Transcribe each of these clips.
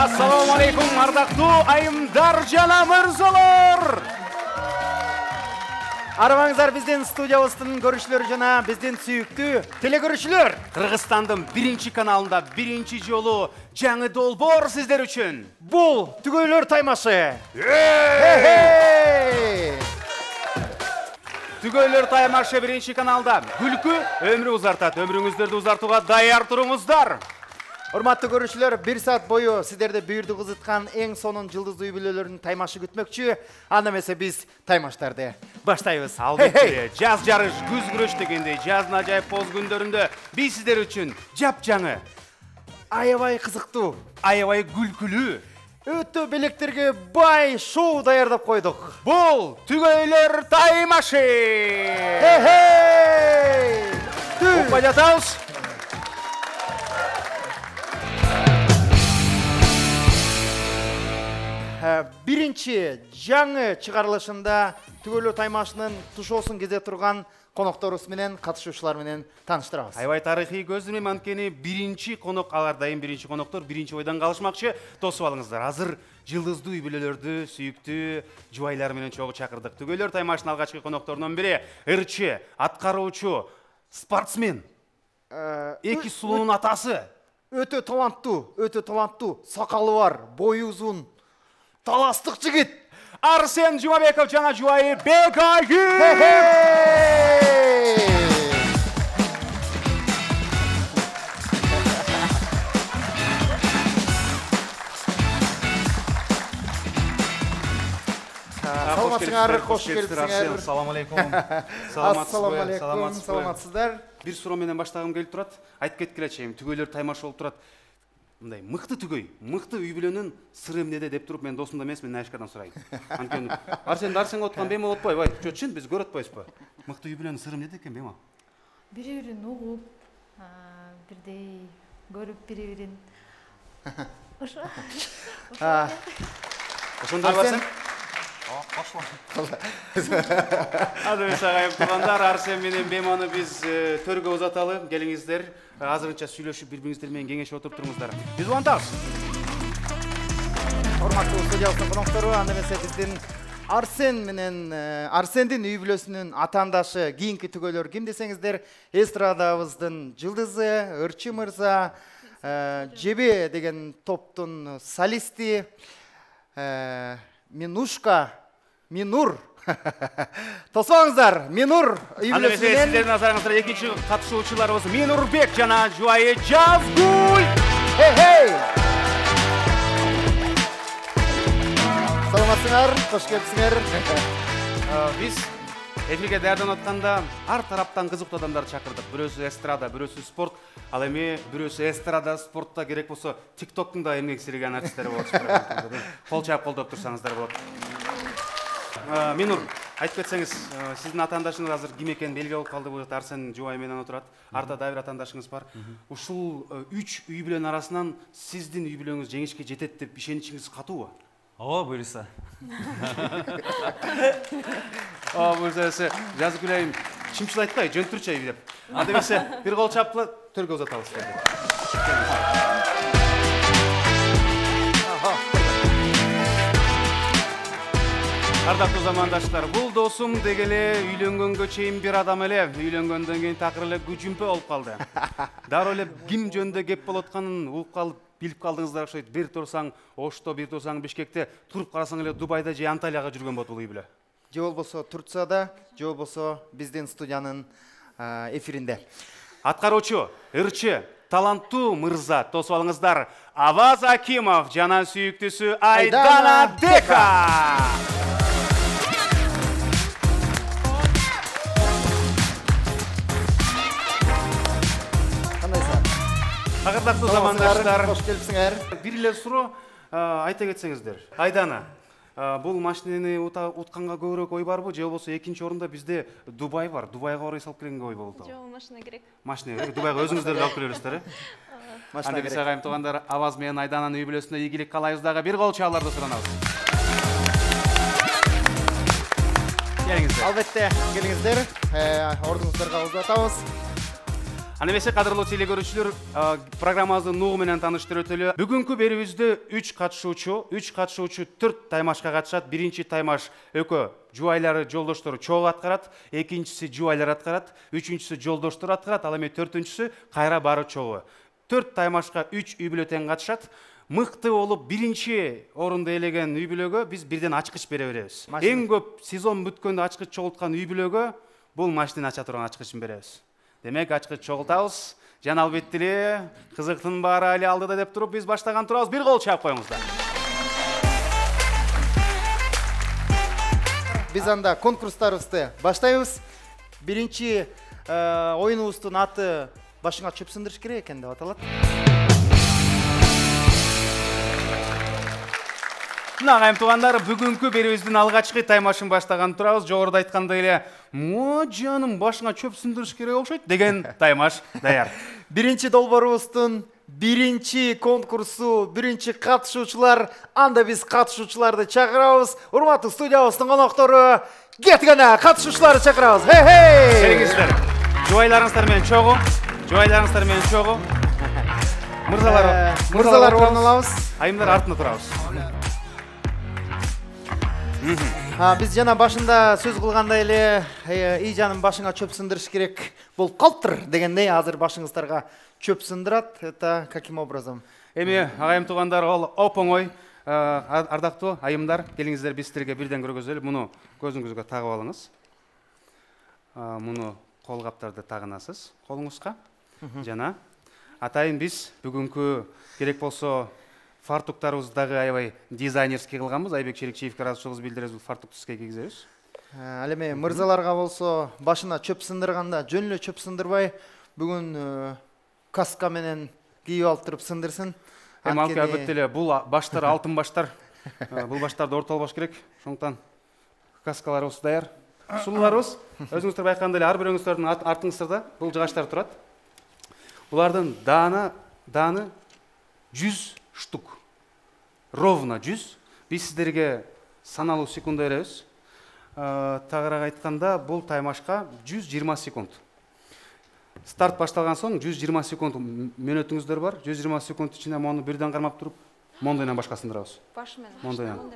Assalamu alaikum, ардактуу айымдар жана мырзалар. Арабаңыздар, биздин студиябыздын көрүүчүлөрү жана биздин сүйүктүү телекөрүүчүлөр. Кыргызстандын биринчи каналында биринчи жолу жаңы долбоор сиздер үчүн. Бул Түгөйлөр таймашы. Түгөйлөр таймашы биринчи каналда күлкү өмүрү узартат. Өмүрүңүздөрдү узартууга даяр туруңуздар. Урматтуу көрүүчүлөр, 1 саат бою сиздерди бүйүрдү кызыткан эң сонун жылдыздуу үй-бүлөлөрүнүн таймашы күтмөкчү. Анда эмесе биз таймаштарды баштайбыз. Албетте, жаз жарыш, күз күрөш дегендей жаздын ажайып боз күндөрүндө биз сиздер үчүн жапжаңы, аябай кызыктуу, аябай күлкүлүү, өтө белектерге бай шоу даярдап койдук. Бул Түгөйлөр таймашы. Укпай жатабыз. Биринчи жаңы чыгарылышында Түгөйлөр таймашынын тушоосун кезе турган конокторубуз менен, катышуучулар менен тааныштырабыз. Аябай тарыхый көздөмө, анткени биринчи конок, алар дайым биринчи коноктор биринчи ойдан калышмакчы. Тосуп алыңыздар. Азыр жылдыздуу үй-бүлөлөрдү сүйүктүү жубайлар менен чогуу чакырдык. Түгөйлөр таймашынын алгачкы конокторунун бири ырчы, аткаруучу, спортсмен. Эки сулуунун атасы. Өтө таланттуу, сакалы бар, бою узун, таластык жигит Арсен Жумабеков жана жубайы Бекайым. Саламатсыңар, кош келипсиңер. Салам алейкум. Ассаламу алейкум, саламатсыздар. Бир суроо менен баштагым келип турат. Айтып кеткиле чейин, Түгөйлөр таймашы болуп турат. Мындай мыкты түгөй, мыкты үй-бүлөнүн сыры эмнеде деп туруп мен досумда эмес, мен Наишкадан сурайм. Анткени Арсенге отурган бемал отпойбу, ай, чын биз көрөт атпайбызбы? Мыкты үй-бүлөнүн сыры эмнеде экен бемал? Бири-бирин угуп, бирдей көрүп бири-бирин. Ошондой барсаң? Ады сагайып тургандар, Арсен менен Беманы биз төргө узаталы. Келиңиздер, азырынча сүйлөшүп бири-бириңиздер менен кеңешип отуруп туруңуздар. Биз улантабыз. Урматтуу студиябыздын коноктору, анда эмесе биздин Арсен менен Арсендин үй-бүлөсүнүн атаандашы кийинки түгөйлөр ким десеңиздер, эстрадабыздын жылдызы Ырчы мырза, Жебе деген топтун солисти, Минур. Тосуңуздар, Минур үй-бүлөсү менен. Сиздердин назарыңыздар экинчи катышуучуларыбыз Минурбек жана жубайы Жазгүл. Саламатсыңар, кош келипсиңер. Биз эфирге даярданып атканда ар тараптан кызыктуу адамдарды чакырдык. Бирөөсү эстрада, бирөөсү спорт, ал эми бирөөсү эстрада, спортта керек болсо TikToктун да эмгек сиреген артисттери болот. Кол чаап колдоп турсаңыздар болот. Минур, айтып кетсеңиз, сиздин атаандашыңыз азыр ким экени белгилүү болуп калды. Бул Арсен жубай менен отурат. Арда дагы бир атаандашыңыз бар. Ушул 3 үй-бүлөнүн арасынан сиздин үй-бүлөңүз жеңишке жетет деп ишеничиңиз катуубу? Ооба, буюрса. Буюрса, Жазгүл айым чымчылайтпай, жөнтүрчү айып деп. Анда эмесе, бир кол чапкыла төргө узатабыз. Ардактуу замандаштар, бул досум дегеле үйлөнгөнгө чейин бир адам эле, үйлөнгөндөн кийин такыр эле күчүмпө болуп калды. Дароо эле ким жөнүндө кеп болуп атканын угуп калып, билип калдыңыздар окшойт. Бир турсаң Ошто, бир турсаң Бишкекте, туруп карасаң эле Дубайда же Анталияга жүргөн болот бул үй-бүлө. Же болбосо Турцияда, же болбосо биздин студиянын эфиринде. Аткаруучу, ырчы, таланттуу мырза, тосуп алыңыздар, Аваз Акимов жана сүйүктүүсү Айдана Дека. Ардактуу замандаштар, кош келипсиңер. Бир эле суроо айта кетсеңиздер. Айдана, бул машинени утканга көбүрөөк ой барбы, же болбосо экинчи орунда бизде Дубай бар. Дубайга барып салып келгенге ой болду. Жок, машина керек. Машина керек. Дубайга өзүңүздөр алып келесиздер, Анда биз агайым туугандар, Аваз менен Айдананын үй-бүлөсүнө ийгилик каалайбыз дагы. Бир кол чааларды суранабыз. Келиңиздер. Албетте, келиңиздер. Ордуңуздарга узатабыз. Аны эмесе кадырлуу теле көрүүчүлөр, программабызды нугу менен тааныштырып өтөлү. Бүгүнкү берүүбүздө 3 катышуучу 4 таймашка катышат. Биринчи таймаш экөө жубайлары, жолдоштору чогуу аткарат, экинчиси жубайлар аткарат, үчүнчүсү жолдоштор аткарат, ал эми төртүнчүсү кайра бары чогуу. 4 таймашка 3 үй бүлө тең катышат. Мыкты болуп биринчи орунду ээлеген үй бүлөгө биз бирден ачкыч бере беребиз. Эң көп сезон бүткөндө ачкыч чогулткан үй бүлөгө бул машинени ача турган ачкычын беребиз. Демек ачкыч чогултабыз. Жана албетте эле кызыктын баары али алдыда деп туруп биз баштаган турабыз. Бир кол чаап коюңуздар. Биз анда конкурстарыбызды баштайбыз. Биринчи оюнубуздун аты башыңа чөп сындырыш керек экен деп аталат. Агайым туугандар, бүгүнкү берүүбүздүн алгачкы таймашын баштаган турабыз. Жогоруда айткандай эле, "Мо жаным, башыңа чөп сындырыш керек окшойт" деген таймаш даяр. Биринчи долбоорубуздун биринчи конкурсу, биринчи катышуучулар, анда биз катышуучуларды чакырабыз. Урматтуу студиябыздын коноктору, кеткенде катышуучуларды чакырабыз. Хей! Келиңиздер. Жубайларыңыздар менен чогуу. Жубайларыңыздар менен чогуу. Мырзалар орун алабыз. Айымдар артында турабыз. Биз жана башында сөз кылгандай эле, "Ий жаным, башыңа чөп сындырыш керек болуп калыптыр" дегендей, азыр башыңыздарга чөп сындырат. Это каким образом? Эми агайым туугандар, ол оп-оңой. Ардактуу айымдар, келиңиздер биз силерге бирден көргөзөлү. Муну көзүңүзгө тагып алыңыз. Муну кол каптарды тагынасыз колуңузга. Жана атайын биз бүгүнкү керек болсо фартуктарыбызды дагы аябай дизайнерский кылганбыз. Айбек Челикчиевке ыраазычылыгыбызды билдиребиз, бул фартукту сизге кийгизебиз. Ал эми мырзаларга болсо башына чөп сындырганда жөн эле чөп сындырбай, бүгүн каска менен кийип алып туруп сындырсын. Эми албетте эле бул баштар алтын баштар. Бул баштарды ортолбош керек. Ошондуктан каскаларыбыз даяр. Сулууларыбыз, өзүңүздөр байкагандай эле ар бирөөңүздөрдүн артыңыздарда бул жыгачтар турат. Булардын дааны 100 штук. Ровно 100. Биз сиздерге саналуу секунд беребиз. Тагыраак айтканда, бул таймашка 120 секунд. Старт башталган соң 120 секунд мөөнөтүңүздөр бар. 120 секунд ичинде мону бирден кармап туруп, мондойнан башка сындырабыз. Баш менен. Мондойнан.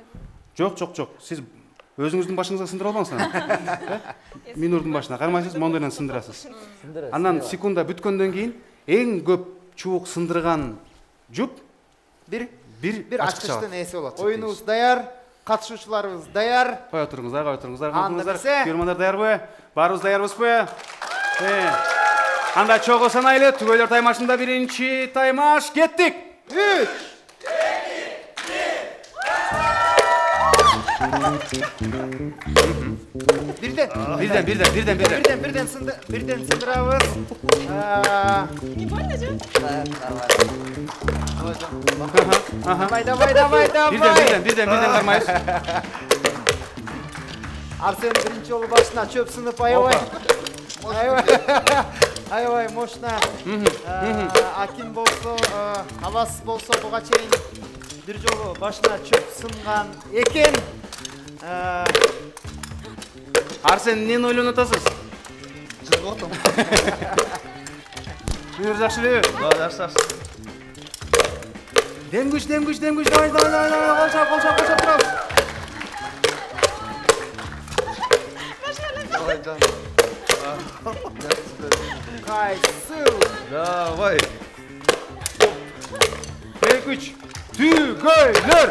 Жок. Сиз өзүңүздүн башыңызга сындыра албаңыздар. Минурдун башына кармайсыз, мондойнан сындырасыз. Андан секунда бүткөндөн кийин эң көп чубук сындырган жуп бир ачкычтын ээси болот. Оюнубуз даяр, катышуучуларыбыз даяр. Кое туруңуздар. Анда берсе, Көрмөндөр даярбы? Баарыбыз даярбызбы? Анда чогуу санайлы, түгөйлөр таймашында биринчи таймаш кеттик. 3 Бирден сындырабыз. Давай. Бирден кармайбыз. Арсен биринчи жолу башына чөп сынып аябай мощно. Аким болсо, Авас болсо буга чейин бир жолу башына чөп сынган экен. Арсен, эмнени ойлонуп атасыз? Жырготум. Бүйүр жакшы элеби? Жакшы. Демгүч. Давай. Кол чап турабыз. Давай, жан. Кайсы. Давай. 2-3. Түгөйлөр.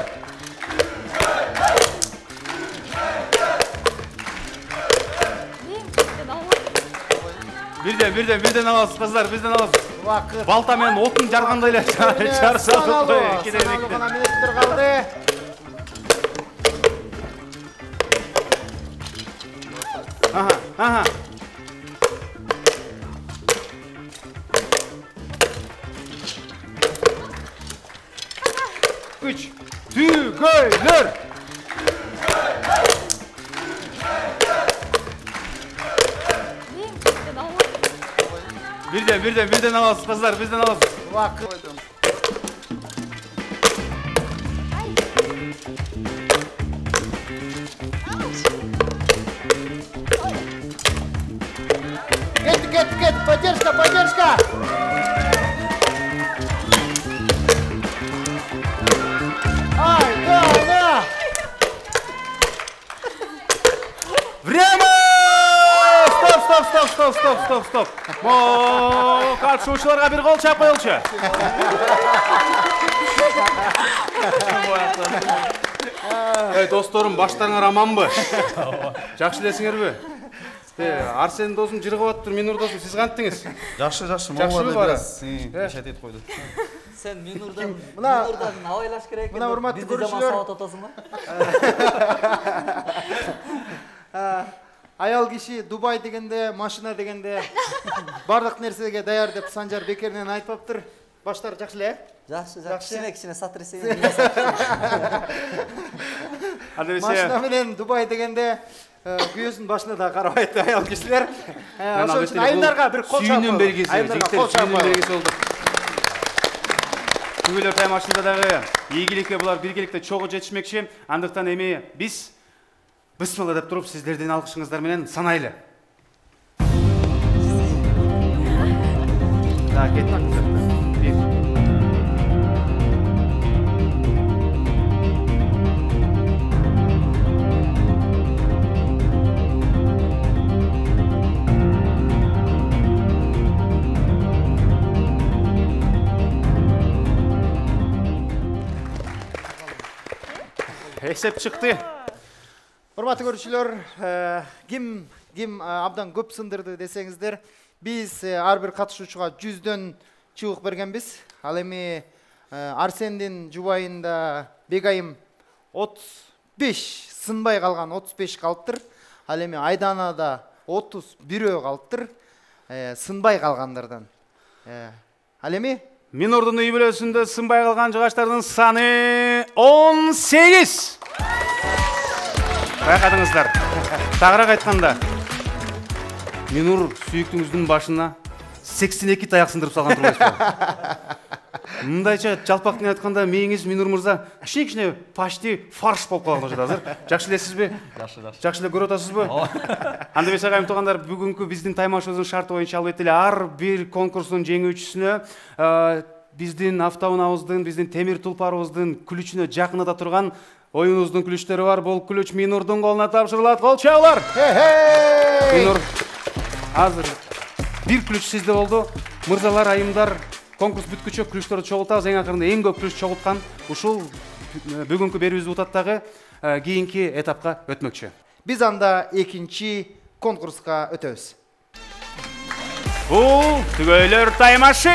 Бирден аласыз кыздар, бирден аласыз. Вакыт. Балта менен отун жаргандай эле жарсабыз кой. Саналуу гана минуттар калды. Ага. 3. Түгөйлөр. Бирден аласыз кыздар, бирден аласыз. Вакыт. кет, поддержка. Ай, да. Время! Стоп. Катышуучуларга бир кол чап коелчу. Досторум, баштарыңар аманбы? Жакшы элесиңерби? Арсен досум жыргып атыптыр, Минур досум, сиз кантиңиз? Жакшы, Жакшыбы бара? Ишет этип койду. Sen Minur'dan Mına- havaylaş gerek. Mına hurmatly görüşler. Аял киши Дубай дегенде, машина дегенде бардык нерсеге даяр деп Санжар Бекеринен айтпаптыр. Баштар жакшы эле? Жақсы. Кішіне сатырсы. Машина менен Дубай дегенде күйөөсүн башына да карабайт аял кишилер. Ошон үчүн айымдарга бир кол чапып. Сүйүнүн белгиси, сүйүнүн белгиси болду. Түгөлөр таймашында дагы ийгиликке булар биргеликте чогуу жетишмекчи. Андыктан эми биз бисмилла деп туруп сиздердин алкышыңыздар менен санайлы. Так, кеттик. Бир. Эсеп чыкты. Урматтуу көрүүчүлөр, ким абдан көп сындырды десеңиздер, биз ар бир катышуучуга 100дөн чыбык бергенбиз. Ал эми Арсендин жубайында Бегайым 35 сынбай калган 35 калыптыр. Ал эми Айданада 31 калыптыр. Сынбай калгандардан. Ал эми Минурдун үй бүлөсүндө сынбай калган жыгачтардын саны 18. Байкадыңыздар. Тагыраак айтканда, Минур сүйүктүңүздүн башына 82 таяк сындырып салган турбайсызбы? Мындайча жалпактын айтканда мээңиз Минур мырза кичине почти фарш болуп калган болчу азыр. Жакшы элесизби? Жакшы эле көрүп атасызбы? Анда эмесе кайым туугандар, бүгүнкү биздин таймашыбыздын шарты боюнча албетте эле ар бир конкурстун жеңүүчүсүнө биздин автоунаабыздын, биздин темир тулпарыбыздын күлүчүнө жакыныда турган оюнубуздун күлүчтөрү бар. Бул күлүч Минурдун колуна тапшырылат. Кол чабуулар. Минур, азыр бир күлүч сизде болду. Мырзалар, айымдар, конкурс бүткүчө күлүчтөрдү чогултабыз. Эң акырында эң көп күлүч чогулткан ушул бүгүнкү берүүбүздү утаттагы кийинки этапка өтмөкчү. биз анда экинчи конкурска өтөбүз. Бул түгөйлөр таймашы.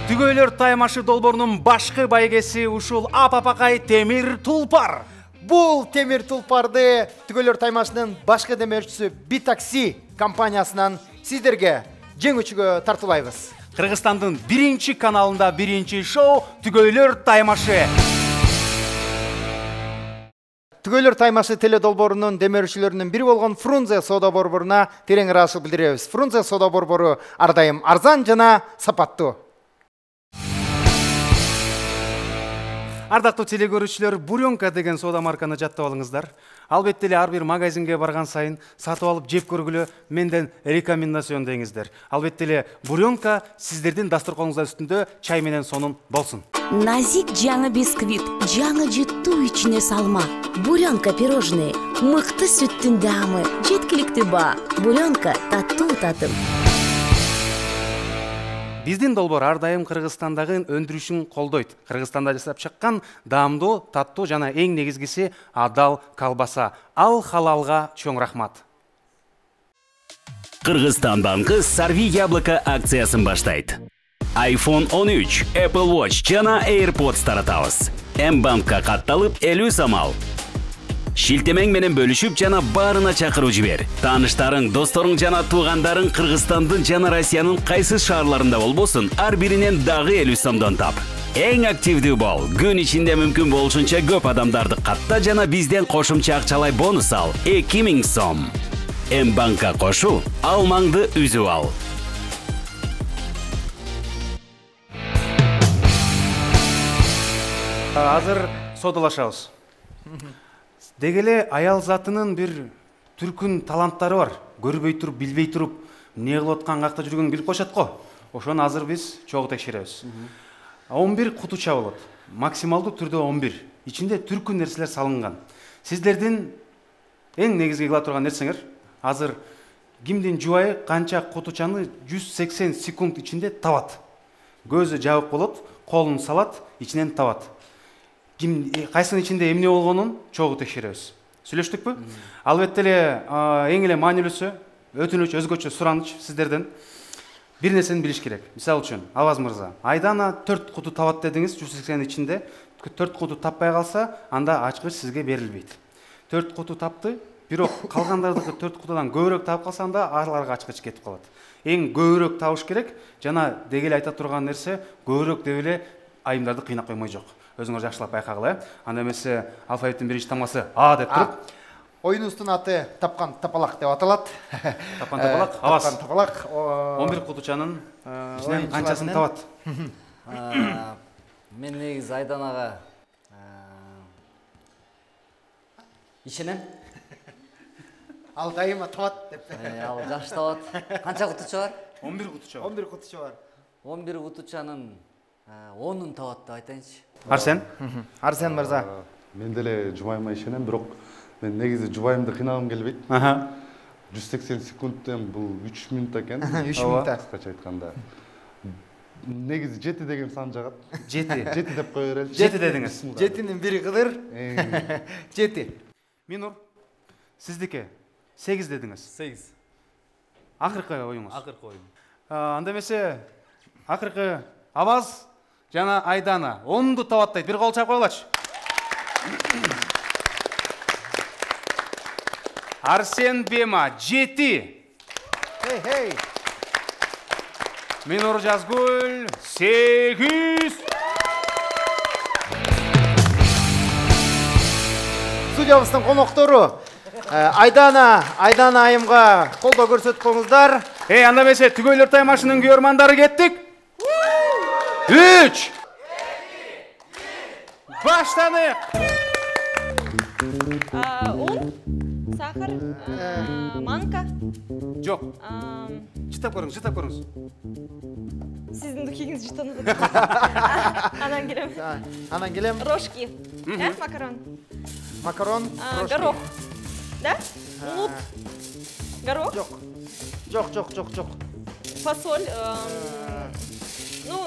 Түгөйлөр таймашы долбоорунун башкы байгеси ушул апапакай темир тулпар. Бул темир тулпарды түгөлөр таймашынын башкы демөөрчүсү Битакси компаниясынан сиздерге жеңүүчүгө тартуулайбыз. Кыргызстандын биринчи каналында биринчи шоу Түгөйлөр таймашы. Түгөлөр таймашы теледолбоорунун демөөрчүлөрүнүн бири болгон Фрунзе соода борборуна терең ыраазычылык билдиребиз. Фрунзе соода борбору ар дайым арзан жана сапаттуу. Ардактуу телекөрүүчүлөр, Буренка деген соода марканы жаттап алыңыздар. Албетте эле ар бир магазинге барган сайын сатып алып жеп көргүлө менден рекомендацион деңиздер. Албетте эле Буренка сиздердин дасторконуңуздар үстүндө чай менен сонун болсун. Назик жаңы бисквит, жаңы жыттуу ичине салма. Буренка пирожные, мыкты сүттүн даамы, жеткиликтүү баа. Буренка таттуу татым. Биздин долбоор ар дайым Кыргызстандагы өндүрүшүн колдойт. Кыргызстанда жасап чыккан даамдуу, таттуу жана эң негизгиси адал колбаса. Ал халалга чоң рахмат. Кыргызстан банкы Сорви яблоко акциясын баштайт. iPhone 13, Apple Watch жана AirPods таратабыз. М-банкка катталып 50 самал. Шилтемең менен бөлүшүп жана баарына чакыруу жибер. Тааныштарың, досторуң жана туугандарың Кыргызстандын жана Россиянын кайсы шаарларында болбосун, ар биринен дагы 50 сомдон тап. Эң активдүү бол. Күн ичинде мүмкүн болушунча көп адамдарды катта жана бизден кошумча акчалай бонус ал. 2000 сом. М-банкка кошу, алмаңды үзүп ал. Азыр содалашабыз. Дегеле аял затынын бир түркүн таланттары бар. Көрбөй туруп, билбей туруп, не кылып аткан, какта жүргөн билип коюшат го. Ошону азыр биз чогуу текшеребиз. 11 кутуча болот. Максималдуу түрдө 11. Ичинде түркүн нерселер салынган. Сиздердин эң негизги кыла турган нерсеңер азыр кимдин жубайы канча кутучаны 180 секунд ичинде табат. Көзү жабык болот, колун салат, ичинен табат. Ким кайсынын ичинде эмне болгонун чогуу текшеребиз. Сүйлөштүкпү? Албетте эле эң эле маанилүүсү өтүнүч, өзгөчө сураныч сиздерден бир нерсени билиш керек. Мисалы үчүн, Аваз мырза, Айдана 4 куту табат дедиңиз, 180 ичинде 4 куту таппай калса, анда ачкыч сизге берилбейт. 4 куту тапты, бирок калгандардыкы 4 кутудан көбүрөөк таап калса, анда аларга ачкыч кетип калат. Эң көбүрөөк табыш керек, жана дегеле айта турган нерсе, көбүрөөк деп эле айымдарды кыйнап коймой жок. Өзүңөр жакшылап байкагыла, анда эмесе алфавиттин биринчи тамгасы А деп туруп. Оюнубуздун аты тапкан тапалак деп аталат. Тапкан тапалак, Аваз. Тапкан тапалак. 11 кутучанын ичинен канчасын табат? Мен негизи Айданага ишенем. Ал дайыма табат деп. Ал жакшы табат. Канча кутуча бар? 11 кутуча. 11 кутуча бар. 11 кутучанын 10-ун табат деп айтайынчы. Арсен? Арсен мырза. Мен деле жубайыма ишенем, бирок мен негизи жубайымды кыйнагым келбейт. 180 секундтен бул 3 минут экен. 3 минутта. Кыскача айтканда. Негизи 7 деген сан жагат. 7. 7 деп кое берели. 7 дедиңиз. 7-нин бири Кыдыр. 7. Минур, сиздики 8 дедиңиз. 8. Акыркы оюңуз. Акыркы оюм. Анда эмесе акыркы Аваз жана Айдана 10ду табаттайт. Бир кол чап койлачы. Арсен Бема 7. Хей. Минур Жазгүл 8. Студиябыздын коноктору Айдана айымга колдоо көрсөткөңүздөр. Анда эмесе Түгөйлөр таймашынын күйөрмандары кеттик. 3. Баштанык. Un, сахар, манка. Жок. Жытап көрүңүз. Сиздин духигиңиз жытанып. Анан келем. Рожки. Макарон. Макарон, рожки. Горох. Да? Лук. Горох? Жок. Фасоль. Ну,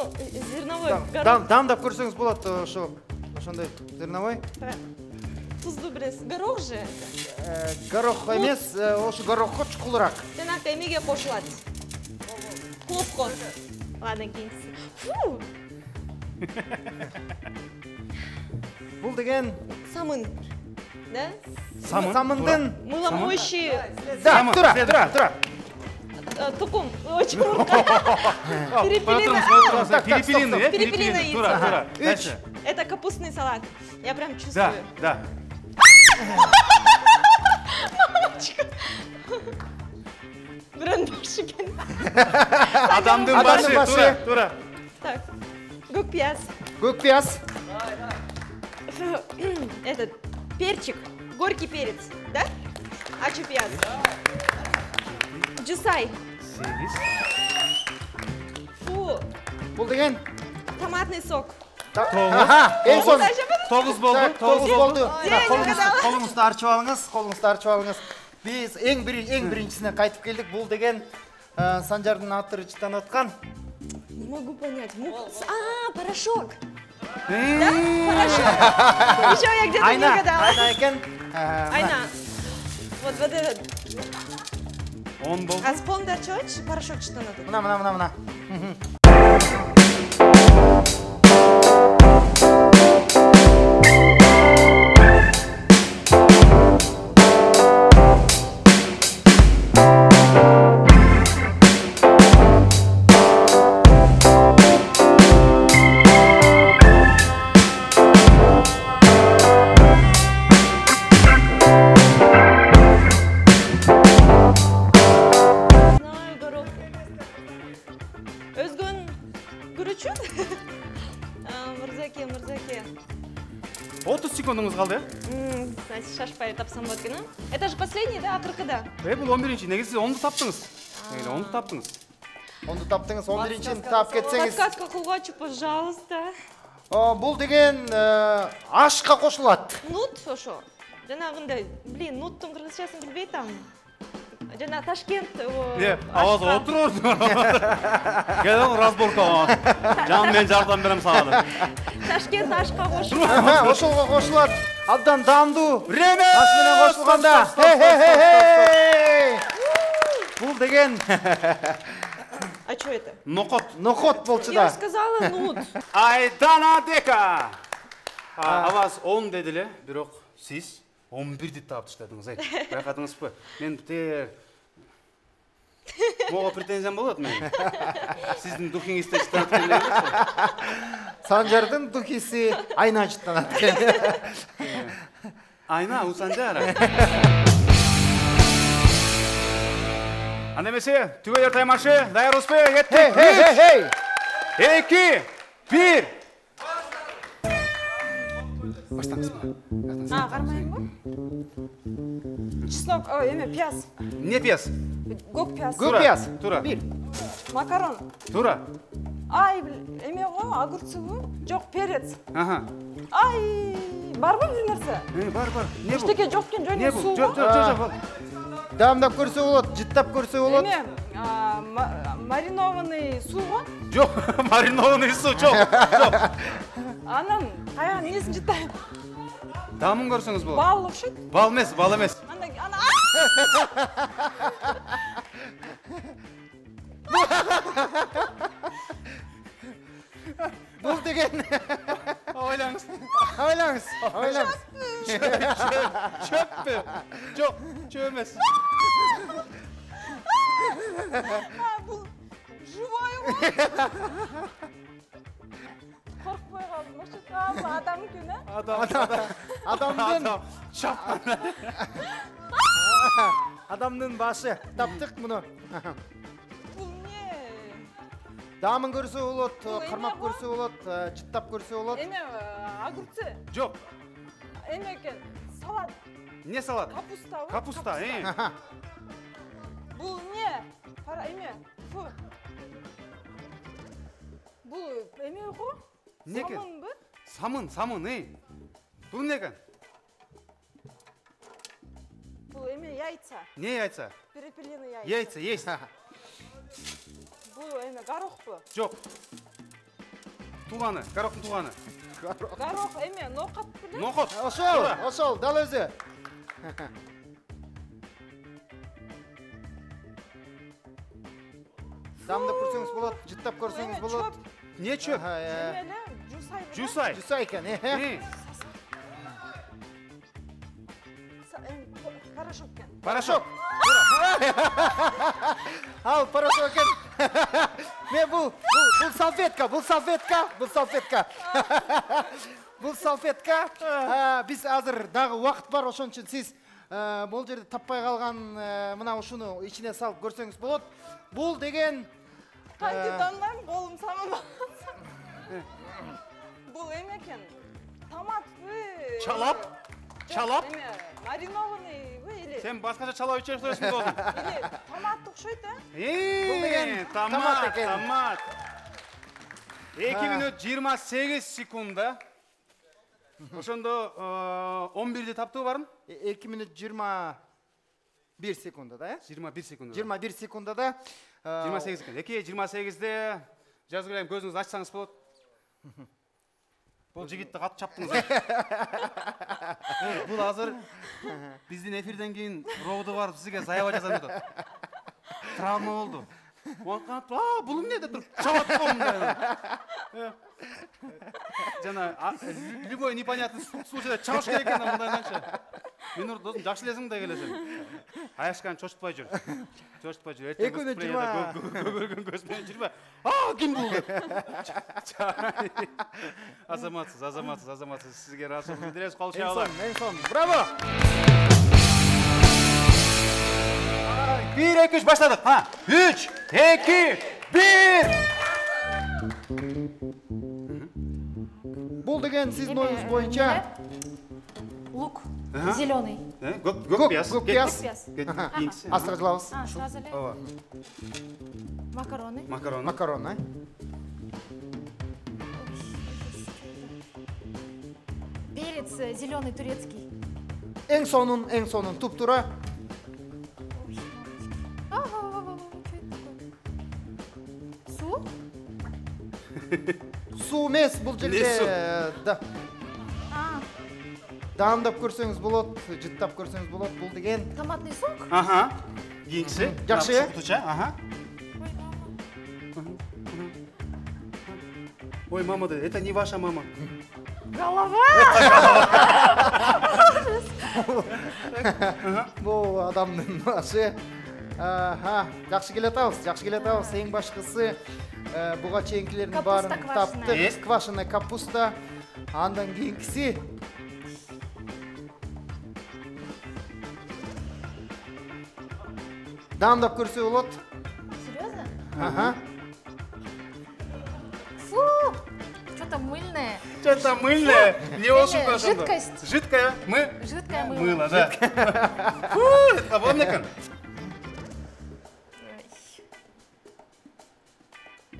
зерновой горох. Дамдап көрсөңүз болот, ошондой зерновой. Туздуу берес. Горох же? Горох эмес, ошо горохко чукулураак. Жанакы эмеге кошулат? Клопко. Ладно, кийинкиси. Фу! Бул деген самын. Да? Самындын Мыломоющий. Да, тура. Тукум. Очень мурка. Перепелиная яйцо. Тура. Это капустный салат. Я прям чувствую. Да. Мамочка. Брендбаш екен. Адамдын башы. Тура. Так. Көк пияз. Этот перчик. Горький перец. Да? А что пияз? Джусай. Фу. Бул деген Томатный сок. Эң son 9 болду. Колуңузду арчып алыңыз. Биз эң биринчисине кайтып келдик. Бул деген Санжардын аты жытанып аткан. Не могу понять. Порошок. Да? Порошок. Еще я где-то не угадала. Айна экен. Айна. Вот этот. 10 болду. А вспомни, что порошок жытанат? Мына. 30 секундыңыз қалды. Значит, шашпай тапсам болады екен. Это же последний, да, ақырқыда? Бұл 11-ші. Неге сіз 10-ды таптыңыз? 10-ды таптыңыз. 10-ды таптыңыз, 11-шіні тап кетсеңіз. Подсказка қылғачы, пожалуйста. Бұл деген ашқа қосылады. Нут, ошо. Жанағындай, блин, нуттың қырғызшасын білбей там. Жана Ташкент. Авазы отыр орды. Келдің разборка. Жан мен жардам берем саған. Ташкент ашқа қошылады. Ошолға қосылады. Абдан дамду. Время! Ашменен қосылғанда. Бұл деген... А что это? Нохот. Нохот болчу Я да. сказала нут. Айдана дека. Аваз 10 деділі, бирок сіз 11-ді таптыштадыңыз. Байқадыңыз ба? Мен те... Моға претензиям болады мен. Сіздің духиңізді жыттанат кенде. Санжардың духиси айна жыттанат кенде. Айна, у Санжара. Анемесе, түбелер таймашы, дайыр ұспе, еттік, 3, 2, 1. Баштаңыз ба? Қармайын ба? Чеснок, еме, пияз. Не пияз? Көк пияз. Көк пияз. Тура. Макарон. Тура. Ай, еме ғой, огурцы ғой. Жоқ, перец. Ай, бар ба бір нәрсе? Бар. Не бұл? Ештеке жоқ кен, жөне су ғой. Жоқ. Дамдап көрсе болады, жыттап көрсе болады. Еме, маринованный су ғой. Жоқ, маринованный су, жоқ. Анан, қаян несін жыттайын? Дамын көрсеңіз бұл. Бал ұқшыд? Бал емес. Бұл деген... Ойлаңыз. Чөп пе? Жоқ, чөп емес. Бұл жуай ғой. Қорқпай қалдым, ұқшыд адам күні. Адамның башы. Таптық мұны. Бұл не? Дамын көрсе болады, қармап көрсе болады, жыттап көрсе болады. Еме, огурцы. Жоқ. Еме екен, салат. Не салат? Капуста ғой. Капуста, Бұл не? Еме, фу. Бұл еме ғой? Самын бұ? Самын, Бұл не екен? Бұл еме яйца. Не яйца? Перепелиный яйца. Яйца, есть. Бұл еме горох бұ? Жоқ. Туғаны, горохтың туғаны. Горох еме, ноқат білі? Ноқот. Ошол, дал өзі. Дамдап көрсеңіз болады, жыттап көрсеңіз болады. Не чөп? Емелі, жусай. Жусай екен. Порошок кен. Порошок. Ал, порошок кен. Мен бұл салфетка. Бұл салфетка. Біз азыр дағы уақыт бар, ошон үшін сіз бұл жерде таппай қалған мына ушуну ішіне салып көрсеңіз болады. Бұл деген... Қантидандайым, қолым самын бағынса. Бұл еме кен. Томат вы... Чалап? Еме, маринованный вы или... Сен басқаша чалап içeri сұрайсың болдың. Или томат ұқшайды, Томат. 2 минут 28 секунда. Ошондо 11-ді таптығы барын? 2 минут 21 секунда да, 21 секунда. 21 секундада. 28 секунд. 28-де жазып келем, көзіңізді ашсаңыз болады. Бұл жігітті қатты чаптыңыз. Бұл азыр біздің эфирден кейін роуды барып сізге заява жазам еді. Травма болды. Бұлым не деп тұрып, чабат қолымда. Жана, любой непонятный случайда чабыш керек екен мұндайданшы. Мен ұрды, жақшы лезің де келесің. Аяшқан чошытпай жүр. 2 минут 20. Көрген көзбен жүрме. Кім бұл деп. Азаматсыз. Сізге расыл білдірес қол шағылар. Менсон, браво! 1, 2, 3 başladık. 3, 2, 1. Бұл деген сіздің ойыңыз бойынша Зеленый. Көк пияз. Көк пияз. Астра жылабыз. Сразу ли? Макароны. Макарон, Перец зеленый турецкий. Эң сонун туп-тура. Су? Су эмес, бул жерде даамдап көрсөңүз болот, жыттап көрсөңүз болот. Бул деген Томатный сок? Кийинкиси. Жакшы. Ой, мама, это не ваша мама. Голова! Бул адамдын башы. Жакшы келе атабыз. Эң башкысы буга чейинкилердин баарын таптык. Квашеная капуста. Андан кийинкиси даамдап көрсө болот. Серьезно? Фу! Что-то мыльное. Не ошибка. Жидкость. Жидкое. Жидкое мыло. Мыло, да. Фу, это болмекан.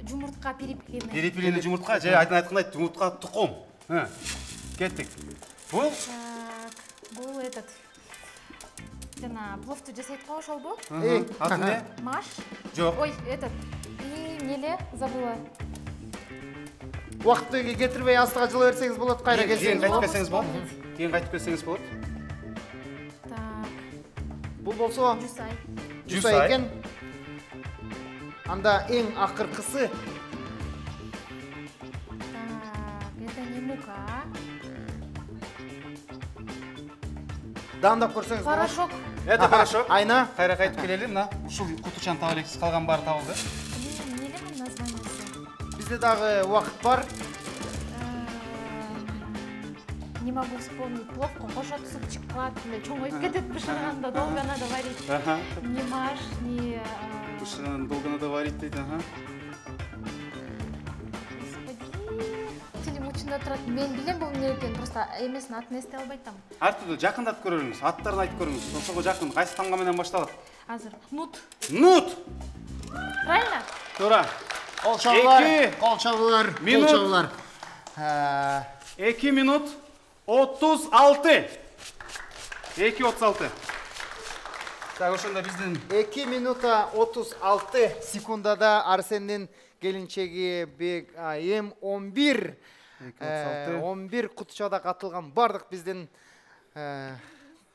Жумуртка перепелиный. Перепелиный жумуртка, же айткандай жумуртка тукум. Кеттик. Бул? Бул этот. Жана пловту жасайтка ошол бу? Аты эмне? Маш? Жок. Ой, этот. Неле забыла. Уақытты кетірмей астыға жылы берсеңіз болады, қайра келсеңіз болот. Кейін қайтып келсеңіз болады. Так. Бұл болсо жусай екен. Анда ең ақырқысы. Так, это не мука. Даамдап көрсеңіз болот. Порошок. Это порошок. Айна. Қайра қайтып келелі, мына ушул кутучан таба элекsiz қалған бары табылды. Неле названиесі? Бізде дағы уақыт бар. Не могу вспомнить. Пловко қошат суп чықпат, чоңойып кетет бышырғанда, долго надо варить. Не маш, не... Бышырғанда долго надо варить дейді. Телем учында тұрады. Мен білем бұл не екен, просто емесін атын есте албайтам. Артуды жақындатып көріңіз, аттарын айтып көріңіз. Ошоға жақын, қайсы таңғаменен башталады? Азыр. Нут. Нут! Правильно? Тура. Қол чабылар. 2 минут 36. 2:36. Так, ошондо биздин 2 минута 36 секундада Арсендин келинчеги М11 11 кутучада катылган бардык биздин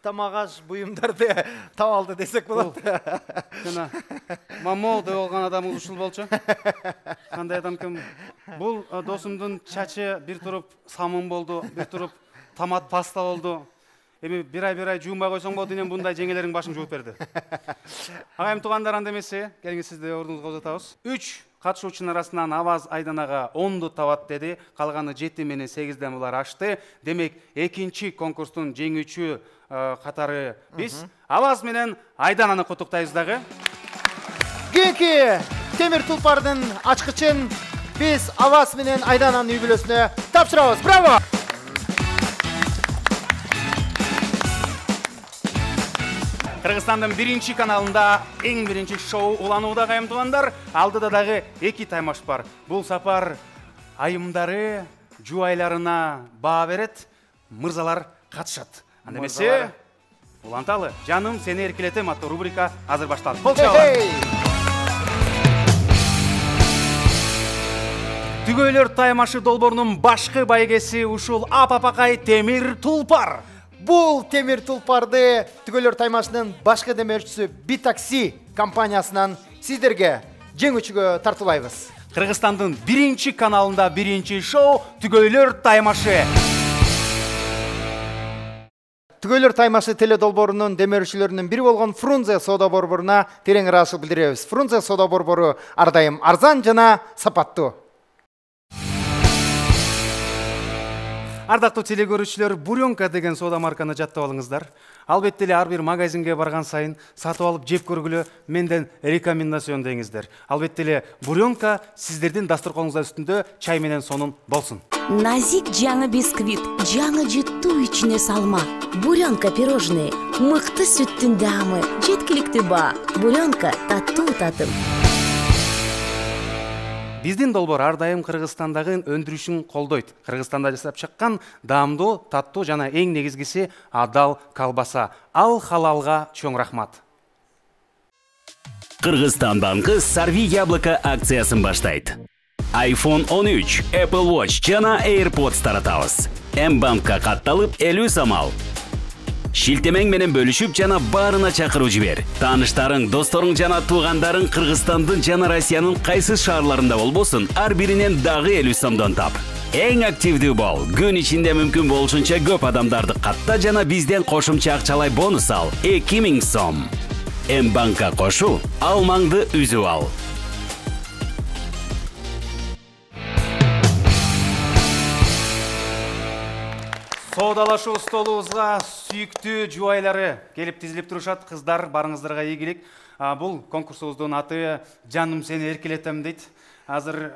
тамагаш буюмдарды табалды десек болот. Жана мамол деп алган адамыбыз ушул болчу. Кандай адам ким? Бул досумдун чачы бир туруп самын болду, бир туруп томат паста болду. Эми бир ай жуунбай койсоң болду, энен мындай жеңелердин башын жууп берди. Агайым туугандар, анда эмесе, келиңиз сизди ордуңузга узатабыз. 3 катышуучунун арасынан Аваз Айданага 10ду табат деди, калганы 7 менен 8ден булар ашты. Демек, экинчи конкурстун жеңүүчү катары биз Аваз менен Айдананы куттуктайбыз дагы. Кийинки темир тулпардын ачкычын биз Аваз менен Айдананын үй бүлөсүнө тапшырабыз. Браво! Кыргызстандын биринчи каналында эң биринчи шоу уланууда, кайым туугандар. Алдыда дагы 2 таймаш бар. Бул сапар айымдары жубайларына баа берет, мырзалар катышат. Анда эмесе уланталы. Жаным, сени эркелетем аттуу рубрика азыр башталды. Кол чабыңдар. Түгөйлөр таймашы долбоорунун башкы байгеси ушул апапакай темир тулпар. Бул темир тулпарды Түгөйлөр таймашынын башкы демөөрчүсү Битакси компаниясынан сиздерге жеңүүчүгө тартуулайбыз. Кыргызстандын биринчи каналында биринчи шоу Түгөйлөр таймашы. Түгөйлөр таймашы теледолбоорунун демөөрчүлөрүнүн бири болгон Фрунзе соода борборуна терең ыраазычылык билдиребиз. Фрунзе соода борбору ар дайым арзан жана сапаттуу. Ардактуу телекөрүүчүлөр, Буренка деген соода марканы жаттап алыңыздар. Албетте эле ар бир магазинге барган сайын сатып алып жеп көргүлө менден рекомендацион деңиздер. Албетте эле буренка сиздердин дасторконуңуздар үстүндө чай менен сонун болсун. Назик жаңы бисквит, жаңы жыттуу ичине салма. Буренка пирожные, мыкты сүттүн даамы, жеткиликтүү баа. Буренка таттуу татым. Биздин долбоор ар дайым Кыргызстандагы өндүрүшүн колдойт. Кыргызстанда жасап чыккан даамдуу, таттуу жана эң негизгиси адал колбаса. Ал халалга чоң рахмат. Кыргызстан банкы Сорви яблоко акциясын баштайт. iPhone 13, Apple Watch жана AirPods таратабыз. М-банкка катталып 50 самал. Шилтемең менен бөлүшүп жана баарына чакыруу жибер. Тааныштарың, досторуң жана туугандарың Кыргызстандын жана Россиянын кайсы шаарларында болбосун, ар биринен дагы 50 сомдон тап. Эң активдүү бол. Күн ичинде мүмкүн болушунча көп адамдарды катта жана бизден кошумча акчалай бонус ал. 2000 сом. М-банкка кошу, алмаңды үзүп ал. Соодалашуу столубузга сүйүктүү жубайлары келип тизилип турушат. Кыздар, барыңыздарга ийгилик. Бул конкурсубуздун аты "Жаным сени эркелетем" дейт. Азыр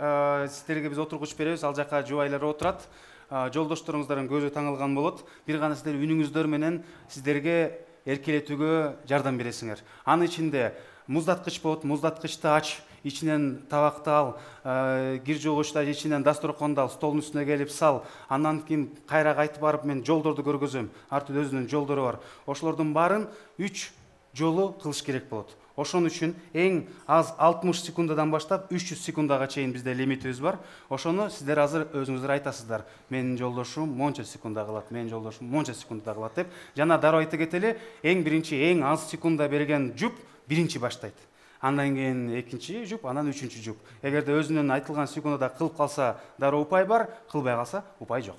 сиздерге биз отургуч беребиз. Ал жака жубайлар отурат. Жолдошторуңуздардын көзү таңылган болот. Бир гана сиздер үнүңүздөр менен сиздерге эркелетүүгө жардам бересиңер. Анын ичинде муздаткыч болот, муздаткычты ач, ичинен табакты ал, кир жугучта ичинен дасторконду ал, столдун үстүнө келип сал. Андан кийин кайра кайтып барып мен жолдорду көргөзөм. Ар түрдүү өзүнүн жолдору бар. Ошолордун баарын 3 жолу кылыш керек болот. Ошон үчүн эң аз 60 секундадан баштап 300 секундага чейин бизде лимитибиз бар. Ошону сиздер азыр өзүңүздөр айтасыздар. Менин жолдошум монча секунда кылат, менин жолдошум монча секунда кылат деп. Жана дароо айта кетели, эң биринчи эң аз секунда берген жуп биринчи баштайт. Андан кийин экинчи жуп, анан үчүнчү жуп. Эгерде өзүнүн айтылган секундада кылып калса, дароо упай бар, кылбай калса, упай жок.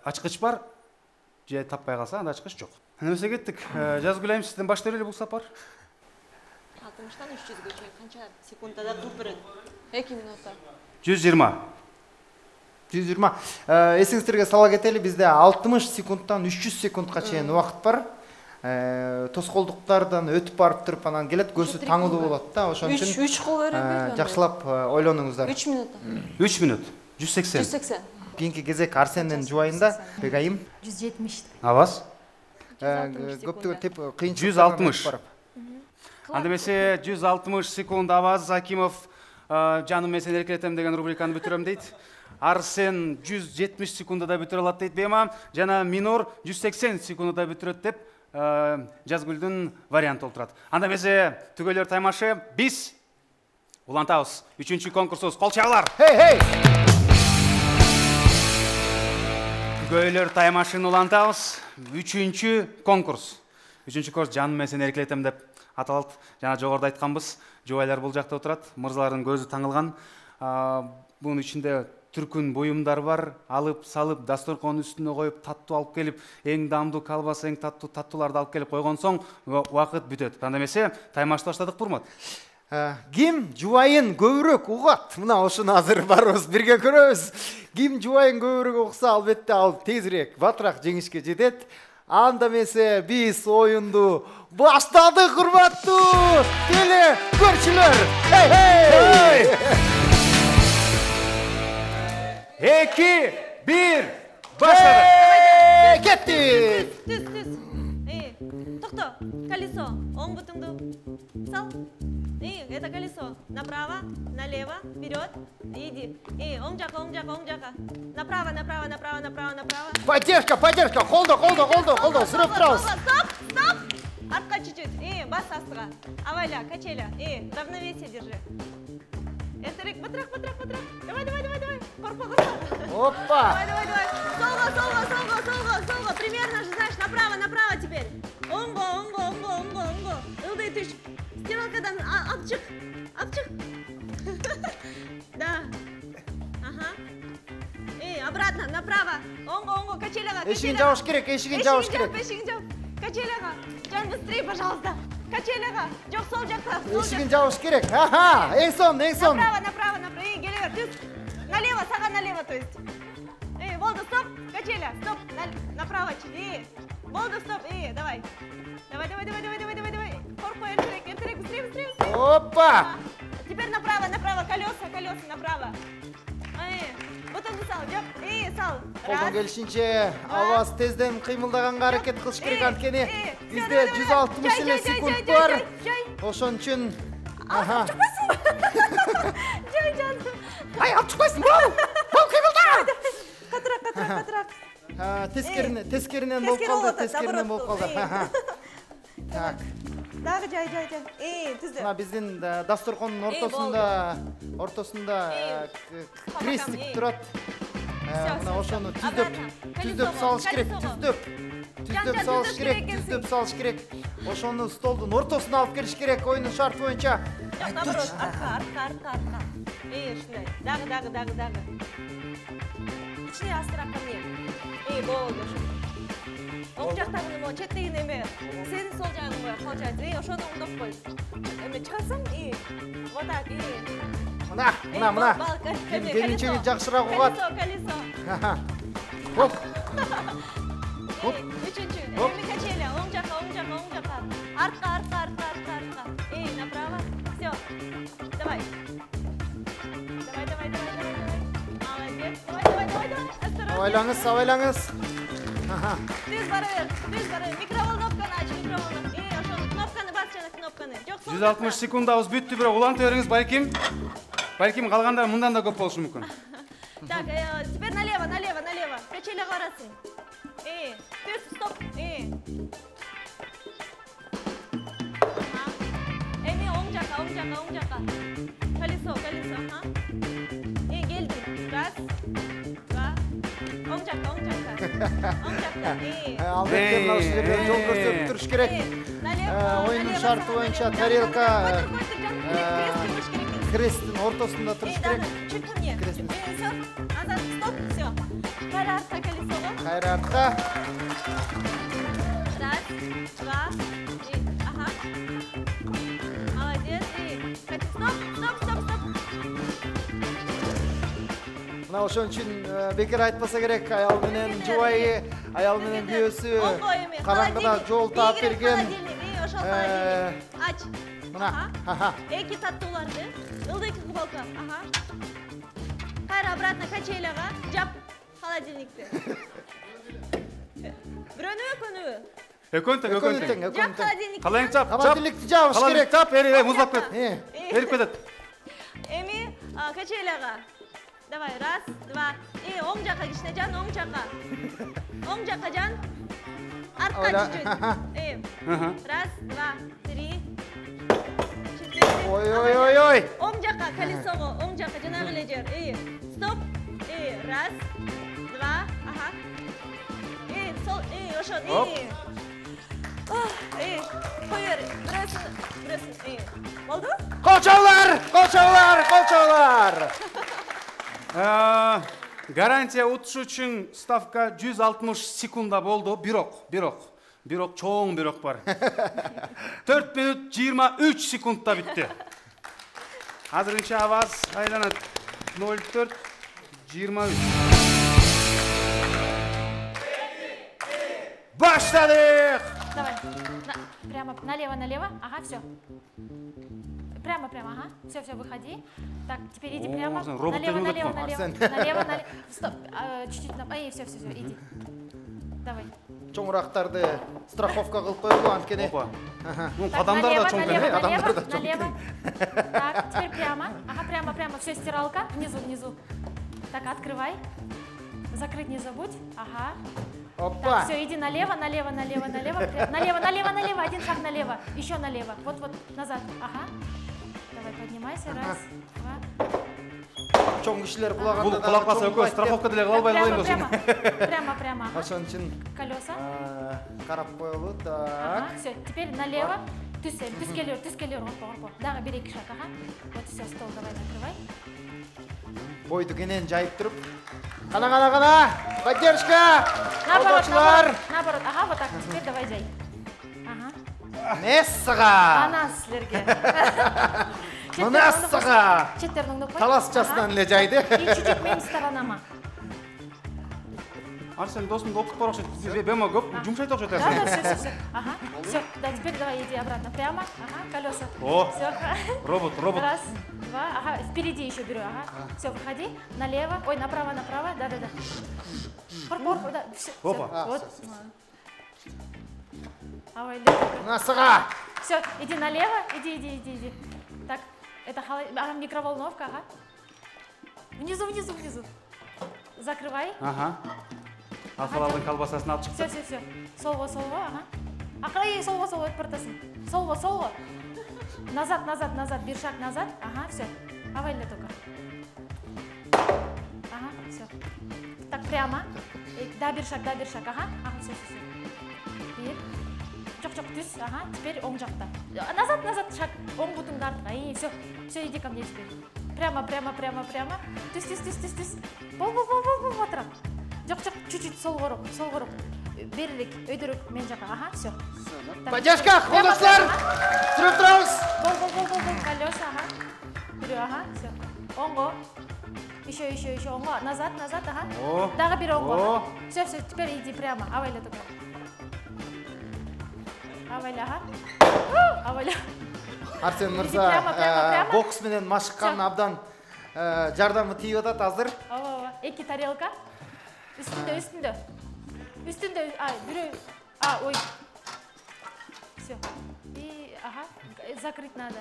Ачкыч бар, же таппай калса, анда ачкыч жок. Эмесе кеттик. Жазгүл айым, сизден баштап эле бул сапар. 60-тан 300-гө чейин канча секундада кылып берет? 2 минутта. 120. 120. Эсиңиздерге сала кетели, бизде 60 секундтан 300 секундка чейин убакыт бар. Тоскоолдуктардан өтүп барып туруп анан келет, көзү таңылуу болот да. Ошон үчүн 3 кол беребиз. Жакшылап ойлонуңуздар. 3 минутта. 3 минут. 180. 180. Кийинки кезек Арсендин жубайында. Бегайым. 170. Аваз. Көптөгөн кыйынчылыктар 160. Анда эмесе 160 секунд Аваз Акимов "Жаным мен сени эркелетем" деген рубриканы бүтүрөм дейт. Арсен 170 секундада бүтүрө алат дейт Бема, жана Минор 180 секундада бүтүрөт деп Жазгүлдүн варианты олтурат. Анда эмесе түгөлөр таймашы биз улантабыз. 3-чү конкурсубуз, кол чабуулар. Хей! Түгөлөр таймашын улантабыз. 3-чү конкурс. 3-чү конкурс "Жаным мен сени эркелетем" деп аталат. Жана жогоруда айтканбыз, жубайлар бул жакта отурат, мырзалардын көзү таңылган. Бунун ичинде түркүн буюмдар бар, алып салып дасторконун үстүнө коюп таттуу алып келип, эң даамдуу колбаса, эң таттууларды алып келип койгон соң убакыт бүтөт. Анда эмесе таймашты баштадык бурмат. Ким жубайын көбүрөөк угат? Мына ошону азыр барыбыз бирге көрөбүз. Ким жубайын көбүрөөк укса, албетте ал тезирээк, батыраак жеңишке жетет. Анда эмесе биз оюнду баштадык, урматтуу теле көрчүлөр. Хей! 2, 1, баштадык. Кеттик. Түз. Токто, колесо, оң бутуңду сал. Это колесо. Направо, налево, вперед. Иди. Оң жака. Направо. Поддержка. Колдо. Сүрөп турабыз. Стоп. Артка чуть-чуть. Бас астыга. Авайля, качеля. Равновесие держи. Энтерек, батыраак. Давай. Корпо. Опа. Давай. Солго. Примерно же знаешь. Направо теперь. Онго. Ылдый түш. Стрелкадан апчык. Да. Ага. Обратно, направо. Онго, качеляга. Эшигин жабыш керек. Эшигин жаб. Качеляга. Жан, быстрее, пожалуйста. Качеляга. Жок, сол жакта. Эшигин жабыш керек. Ага, эң сон. Направо. Келе бер, түз. Налево, сага налево, то есть. болды, стоп, качеля, стоп, направо чуть, болды, стоп, давай. Давай. Корпо, эртерек, быстрее. Опа! Теперь направо, колеса направо. Бутонды сал, жоп, сал. Қолдан келишинче Аваз тезден кыймылдаганга аракет кылыш керек анткени бизде 160 эле секунд бар. Ошон үчүн Жай жаным. Ай, алып чыкпайсың, бол кыймылда! Катыраак. Тескеринен болуп калды. Так. Дагы жай. Түздү. Мына биздин дасторкондун ортосунда крестик турат. Мына ошону түздөп салыш керек. Ошону столдун ортосуна алып келиш керек ойундун шарты боюнча. Наоборот, арка. Ушундай. Дагы. Кичине астыраак эмне. Болду ошо. Оң жактагы могу четтеги неме. Сенин сол жагыңга калчайсың. Ошону оңдоп кой. Эме чыгасың. Вот так. Мына. Келинчеги жакшыраак угат. Колесо. Хоп. Үчүнчү. Эми качеля. Оң жака. Арка. Направо. Всё. Давай. Молодец. Давай. Авайлаңыз. Düz bara ver. Mikrovолновканы ач, ошону кнопканы бас жана кнопканы. 160 секундабыз бүттү, бирок улантып бериңиз, балким калганда мындан да көп болушу мүмкүн. Так, теперь налево. Качеля барасың. Түз, стоп. Эми оң жака. Колесо, келдиң. Раз, два. Оң жакка. Алдыктан ал жерден жол көрсөтүп туруш керек. Оюндун шарты боюнча тарелка кресттин ортосунда туруш керек. Назад, стоп, всё. Кайра артка колесого. Кайра артка. Раз, два, ага. Молодец, стоп. Мына ошон үчүн бекер айтпаса керек, аял менен жубайы, аял менен күйөөсү караңгыда жол таап берген. Ач. Мына. Эки таттууларды, ылдыйкы кубалка. Кайра обратно качеляга, жап холодильникти. Бирөөнү, экөөнүбү? Экөөнү тең. Жап холодильникти. Калайың чап. Холодильникти жабыш керек. Чап, музлап кет. Эрип кетет. Эми качеляга. Давай, раз, два. Оң жака кичине жан, оң жака жан. Артка чуть-чуть. Раз, два, три. Ой. Оң жака колесого, оң жака жанагы эле жер. Стоп. Раз, два, ага. Сол, ошо. Кой бер, бирөөсүн. Болду? Колчоолор. Гарантия утуш үчүн ставка 160 секунда болду, бирок чоң бирок бар. 4 минут 23 секундда битти. Азырынча Аваз айланат 04-23. Баштадык! Давай. Прямо налево. Ага, все. Прямо, ага. Все, выходи. Так, теперь иди прямо. Налево. Стоп. Чуть-чуть. Все, иди. Давай. Чоңурактарды страховка кылып коелу анткени. Адамдар да чоң экен, налево. Так, теперь прямо. Ага, прямо. Все, стиралка. Внизу. Так, открывай. Закрыть не забудь. Ага. Опа. Так, все, иди налево. Налево. Один шаг налево. Еще налево. Вот, назад. Ага. Давай, поднимайся. Раз, два. Чоң кишилер кулаганда бул кулакпаса экөө страховка деле кыла албай коебуз. Прямо. Ошон үчүн колеса. Карап коелу. Так. Ага, все. Теперь налево. Түз келер. Орпо. Дагы 1-2 шаг. Ага. Вот все, стол давай накрывай. Бойду кенен жайып туруп. Кана. Поддержка. Наоборот. Ага, вот так. Теперь давай жай. Ага. Мессага. Ана силерге. Мессага. Четтерин оңдоп кой. Талас жасынан эле жайды. И чуть-чуть менин сторонама. Арсен досымды оқып бар оқшайды. Бема көп жұмшайды оқшайды. Да, все. Ага. Все, да, теперь давай иди обратно прямо. Ага, колеса. О, Все. робот. Раз, два, ага, впереди еще беру, ага. Все, выходи, налево, ой, направо, да. Пор, да, все. Опа. Вот. Насыға. Все, иди налево, иди. Так, это микроволновка, ага. Внизу. Закрывай. Аха. Асалардың колбасасын алып шықты. Все. Солға, ага. Ақырай, солға өтіп бартасың. Солға. Назад, бір шаг назад. Ага, все. Авайля только. Ага, все. Так, прямо. Да, бір шаг, ага. Ага, все. Бір. Жоқ, түс. Ага, теперь оң жақта. Назад, шаг. Оң бұтыңды артқа. Все, иди ко мне теперь. Прямо. Түс. Бол, отырам. Жоқ, чуть-чуть сол құрып. Берірек, өйдірік мен жаққа. Ага, все. Поддержка, қолдаушылар. Тұрып тұрамыз. Бол, колеса, ага. Беру, ага, все. Оңғы. Еще, оңғы. Назад, ага. Дағы бір оңғы. Все, теперь иди прямо. Авайля только. Авайля, ага. Авайля. Арсен мырза, бокс менен машыққан абдан жардамы тиіп атат азыр. Эки тарелка. Үстінде. Біреу. Ой. Все. И, ага, закрыть надо.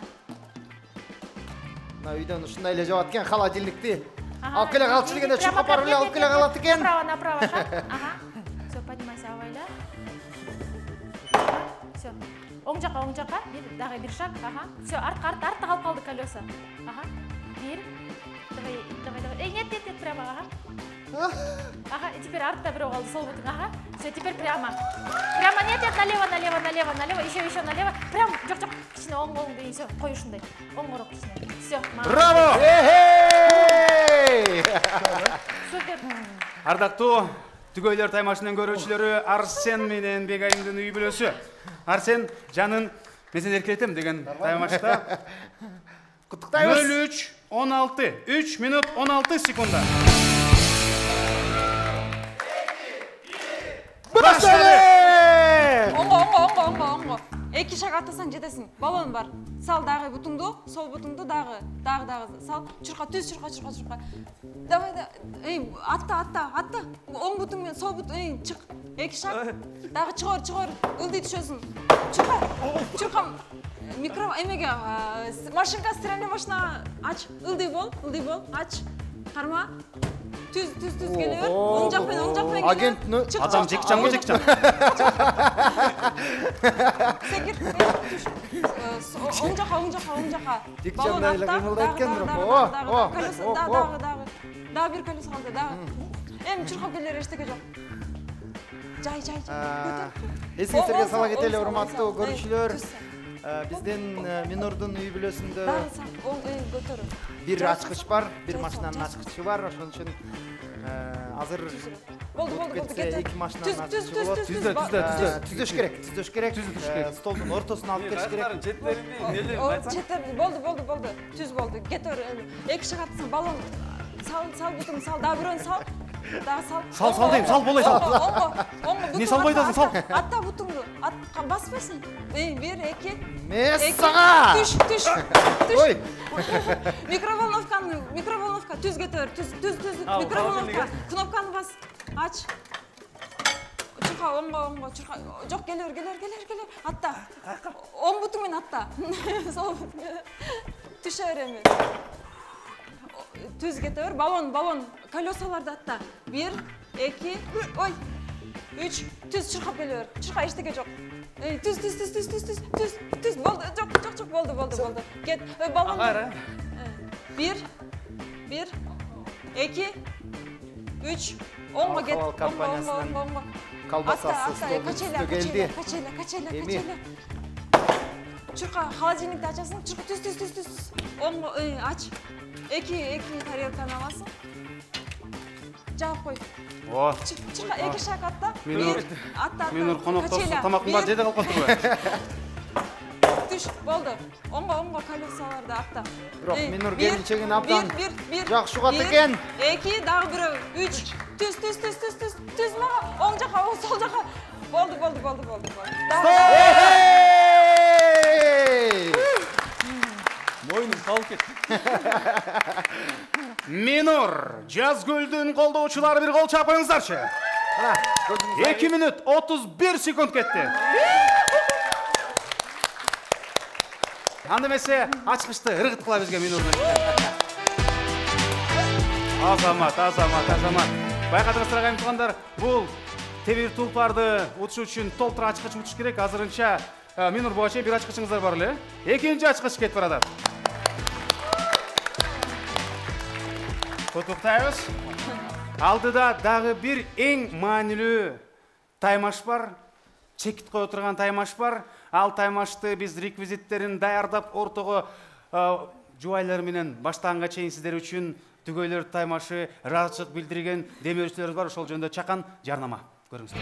Үйден ұшында еле жауат кен, холодильникті. Алып келе қалып жүргенде шұққа паролі алып келе қалады кен. Направо, шаг. Ага. Все, поднимайся, авайля. Все. Оң жаққа. Дағы бір шаг. Ага. Все, артта қалып қалды колеса. Ага. Бір. Давай. Нет, прямо, ага. Ага, и теперь артта біреу қалды, сол бұтың, ага. Все, теперь прямо. Прямо, нет, налево. Еще налево. Прям, жоқ, кішіне оң дейін, все, қой ұшындай. Оң ұрып кішіне. Все, Браво! Супер. Ардактуу түгөйлөр таймашынын көрүүчүлөрү, Арсен менен Бегайымдын үй бүлөсү. Арсен жанын мен сени эркелетем деген таймашта. Құттықтаймыз. 0-3-16, 3 минут 16 секунда. Başladı! Оңго. Эки шаг атасаң жетесиң. Баллон бар. Сал дагы бутуңду, сол бутуңду дагы сал. Чурка, чурка. Давай. Атта. Оң бутуң менен сол бут, чык. Эки шаг. Дагы чыгар. Ылдый түшөсүң. Чурка. Микро эмеге машинка, стиральный машина ач. Ылдый бол, ач. Карма. Түз келер. Оң жакпен Агент, адам жекчан. Секир. Оң жака. Жекчан дайлы кыймылдайт экен бирок. Колеса дагы бир колеса калды, дагы. Эми чуркап келер эчтеке жок. Жай. Эсиңизге сала кетели, урматтуу көрүүчүлөр. Биздин Минордун үй бүлөсүндө бир ачкыч бар, бир машинанын ачкычы бар. Ошон үчүн азыр болду, эки машинанын ачкычы болот. Түздөш керек. Столдун ортосуна алып келиш керек. Четтер болду. Түз болду. Кетер. Эки шаг атсаң баллон сал бутуң, сал, дагы бирөөнү сал. Сал дейм, сал болой сал. Оңго. Не салбай атасың, сал. Атта бутуңду. Баспайсың. 1, 2. Мессага! Түш. Ой. Микроволновка, түз кетер. Түз. Микроволновка. Кнопканы бас. Ач. Чурка, оңго. Чурка. Жок, келер. Атта. Оң бутуң менен атта. Сол бутуң. Түшө береми. Түз кетер. Баллон. Колесаларды атта. 1, 2, 3. Түз чуркап келер. Чурка эчтеке жок. Түз. Болду. Жок. Болду. Кет. Баллон. 1, 2, 3. Оңго кет. Оңго. Колбасасы столдун үстүнө келди. Качела. Чурка, холодильникти ачасың. Чурка, түз. Оңго, ач. 2 тарелканы аласың. Жаап кой. Чурка, 2 шаг атта. Минор конокто тамактын баары жеде калып калды. Түш. Болды. Оңға колесаларды атта. Бирок Минур келинчегин абдан жакшы угат экен. 2, дагы бирөө, 3. Түз мага. Оң жака, сол жака. Болды. Мойнум талып кетти. Минур, Жазгүлдүн колдоочулары бир кол чапыңыздарчы. 2 минут 31 секунд кетти. Анда эмесе ачкычты ыргыт кыла бизге Минур. Азамат. Байкадыңыздар агайым туугандар, бул темир тулпарды утуш үчүн толтура ачкыч утуш керек. Азырынча Минур буга чейин бир ачкычыңыздар бар эле. Экинчи ачкыч кетип барат. Куттуктайбыз. Алдыда дагы бир эң маанилүү таймаш бар. Чекит кое турган таймаш бар. Ал таймашты биз реквизиттерин даярдап ортого жубайлар менен баштаганга чейин сиздер үчүн түгөйлөр таймашы ыраазычылык билдирген демөөрчүлөрүбүз бар. Ошол жөнүндө чакан жарнама көрүңүздөр.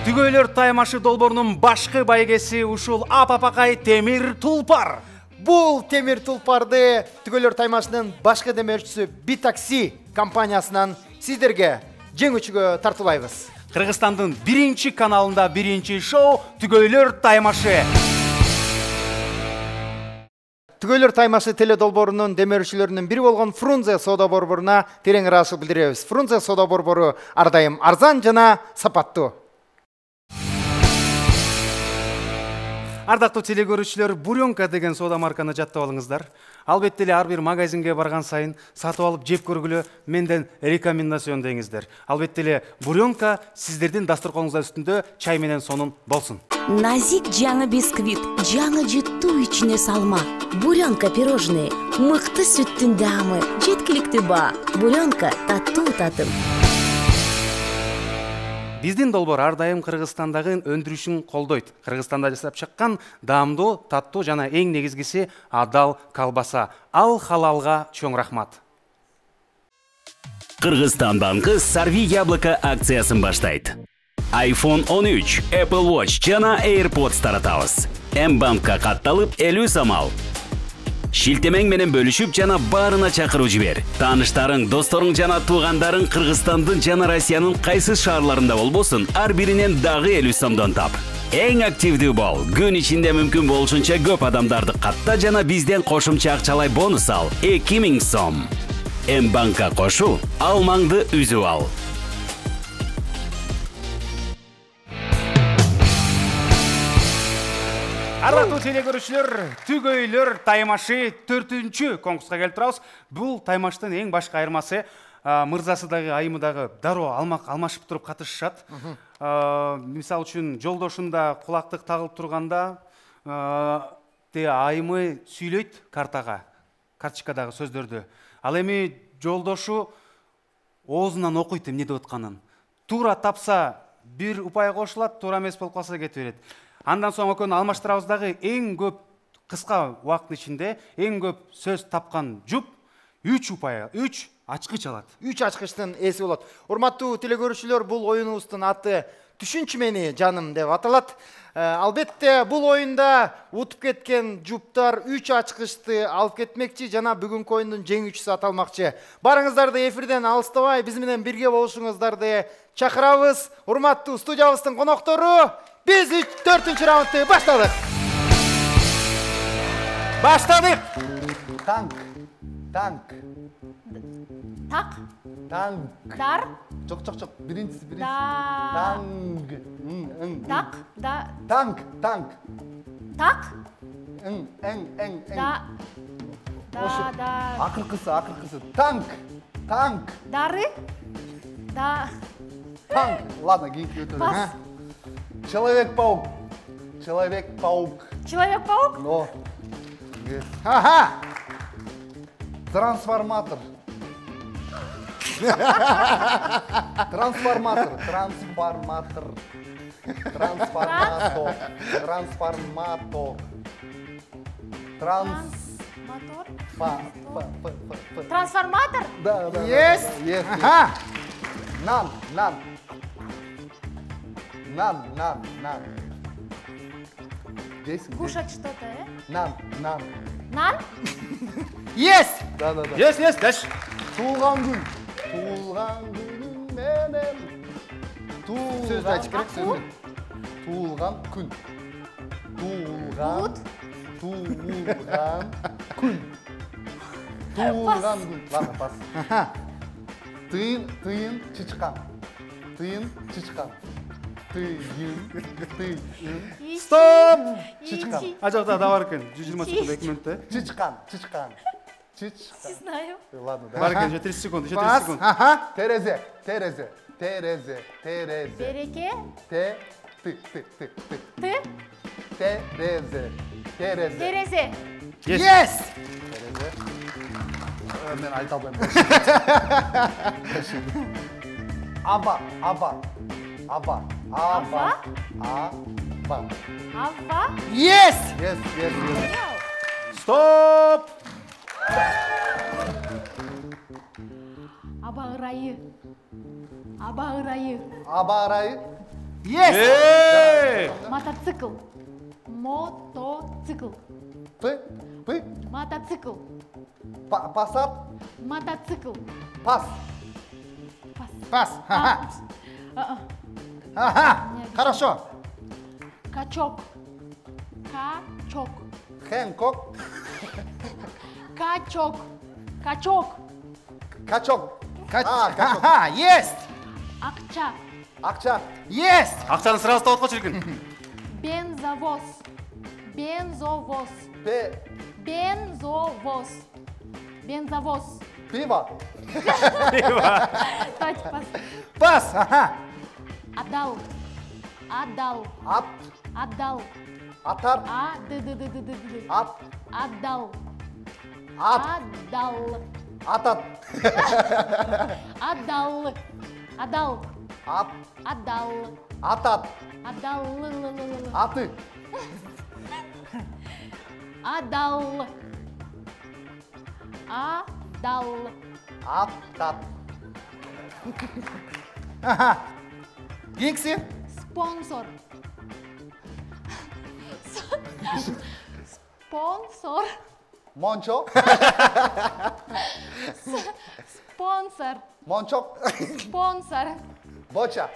Түгөйлөр таймашы долбоорунун башкы байгеси ушул апапакай темир тулпар. Бул темир тулпарды түгөйлөр таймашынын башкы демөөрчүсү Битакси компаниясынан сиздерге жеңүүчүгө тартуулайбыз. Кыргызстандын 1-чи каналында 1-чи шоу Түгөйлөр таймашы. Түгөйлөр таймашы теледолбоорунун демөөрчүлөрүнүн бири болгон Фрунзе соода борборуна терең ыраазычылык билдиребиз. Фрунзе соода борбору ар дайым арзан жана сапаттуу. Ардактуу телегөрүүчүлөр, Буренка деген соода марканы жаттап алыңыздар. Албетте эле ар бир магазинге барган сайын сатып алып жеп көргүлө менден рекомендацион деңиздер. Албетте эле Буренка сиздердин дасторконуңуздар үстүндө чай менен сонун болсун. Назик жаңы бисквит, жаңы жыттуу ичине салма. Буренка пирожные, мыкты сүттүн даамы, жеткиликтүү баа. Буренка таттуу татым. Биздин долбоор ар дайым Кыргызстандагы өндүрүшүн колдойт. Кыргызстанда жасап чыккан даамдуу, таттуу жана эң негизгиси адал колбаса. Ал халалга чоң рахмат. Кыргызстан банкы Сорви яблоко акциясын баштайт. iPhone 13, Apple Watch жана AirPods таратабыз. М-банкка катталып 50 самал. Шилтемең менен бөлүшүп жана баарына чакыруу жибер. Тааныштарың, досторуң жана туугандарың Кыргызстандын жана Россиянын кайсы шаарларында болбосун, ар биринен дагы 50 сомдон тап. Эң активдүү бол. Күн ичинде мүмкүн болушунча көп адамдарды катта жана бизден кошумча акчалай бонус ал. 2000 сом. М-банкка кошул, алмаңды үзүп ал. Ардактуу телегөрүүчүлөр, Түгөйлөр таймашы 4-чү конкурска келип турабыз. Бул таймаштын эң башкы айырмасы мырзасы дагы, айымы дагы дароо алмашып туруп катышышат. Мисалы үчүн жолдошунда кулактык тагылып турганда, айымы сүйлөйт картага, карточкадагы сөздөрдү. Ал эми жолдошу оозунан окуйт эмне деп атканын. Туура тапса бир упай кошулат, туура эмес болуп калса кетип берет. Андан соң экөөнү алмаштырабыз дагы эң көп кыска убакыт ичинде эң көп сөз тапкан жуп 3 упай, 3 ачкыч алат. 3 ачкычтын эси болот. Урматтуу телегөрүүчүлөр, бул оюнубуздун аты Түшүнчү мени жаным деп аталат. Албетте бул оюнда утуп кеткен жуптар 3 ачкычты алып кетмекчи жана бүгүнкү оюндун жеңүүчүсү аталмакчы. Барыңыздарды эфирден алыстабай биз менен бирге болушуңуздарды чакырабыз. Урматтуу студиябыздын коноктору, biz 4-cü raund'u başladık. Başladık. Tank. Tak. Tank. Dar. Çok. Birincisi. Da. Tank. Tak. Da. Tank. Tak. Da. Da. Akırkısı. Tank. Darı. Da. Tank. Ладно, гейки götürelim. Pas. Человек-паук. Человек-паук? Но. Aha. Трансформатор. Трансформатор? Да. Есть. Aha. Нан. Дейсің. Кушать что-то, Нан. Нан? Yes! Да. Yes, дальше. Туылған күн. Туылған күнің менен. Сөзді айтшы керек, сөзді. Туылған күн. Бұлыт? Туылған күн. Туылған күн. Ладно, пас. Тыйын чычкан. Тыйын. Стоп! Чычкан. Ажақта да бар екен, 120 секунд 2 минутта. Чычкан. Не знаю. Ладно, Бар да. екен, 30 секунд, 30 Пас. секунд. Терезе. Береке? Ты. Ты? Терезе. Терезе. Yes! Мен айта алмаймын. Аба. Ава? Yes! Yes. Стоп! Абағырайы. Абарайы. Yes! Мотоцикл. Мотоцикл. Пы. Мотоцикл. Пасат. Мотоцикл. Пас. Пас. Хорошо. Качок. Хэнкок. Качок. Качок. Качок. Yes! Акча. Yes! Ақшаны сразу тауып қойшы екен. Бензовоз. Пиво. Точно, пас. Пас. Адал. Ат. Адал. Атар. Ат. Адал. Ат. Атат. Адал. Ат. Адал. Атат. Адал. Аты. Адал. Атат. Гинкси? Спонсор. Мончо. Мончок. Спонсор. Боча.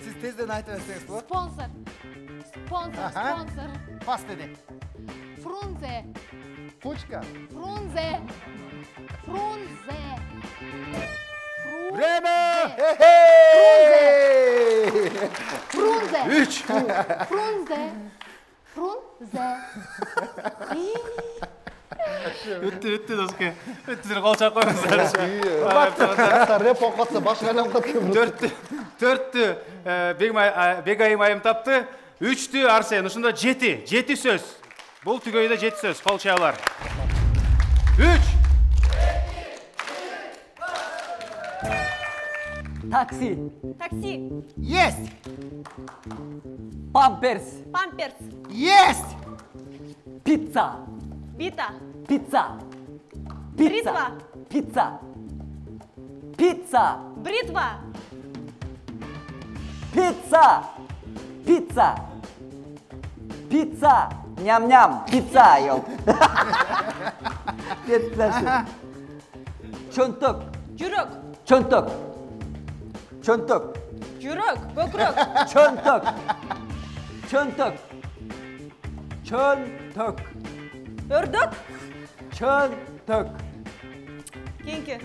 Siz tezden айтып өтсеңіз болады. Спонсор. Пас деді. Фрунзе. Пучка. Время! Фрунзе. 3. Өтті доске. Өттідер қол шақ қойыңыздар. Рэп оқасы башын айналып кеткен. 4-ті Бегайым айым тапты. 3-ті Арсен. Ұшында 7 сөз. Бұл түгейді 7 сөз. Қол шағылар. 3. Такси. Yes! Памперс. Yes! Пицца. Бита. Пицца. Бритва. Пицца. Пицца. Бритва. Пицца. Пицца. Пицца. Ням-ням. Пицца, ёл. Пицца. Чонток. Жүрек. Чонток. Чонток. Жүрек. Бөкірек. Чонток. Чонток. Чонток. Үрдік. Чонток. Кейінгі.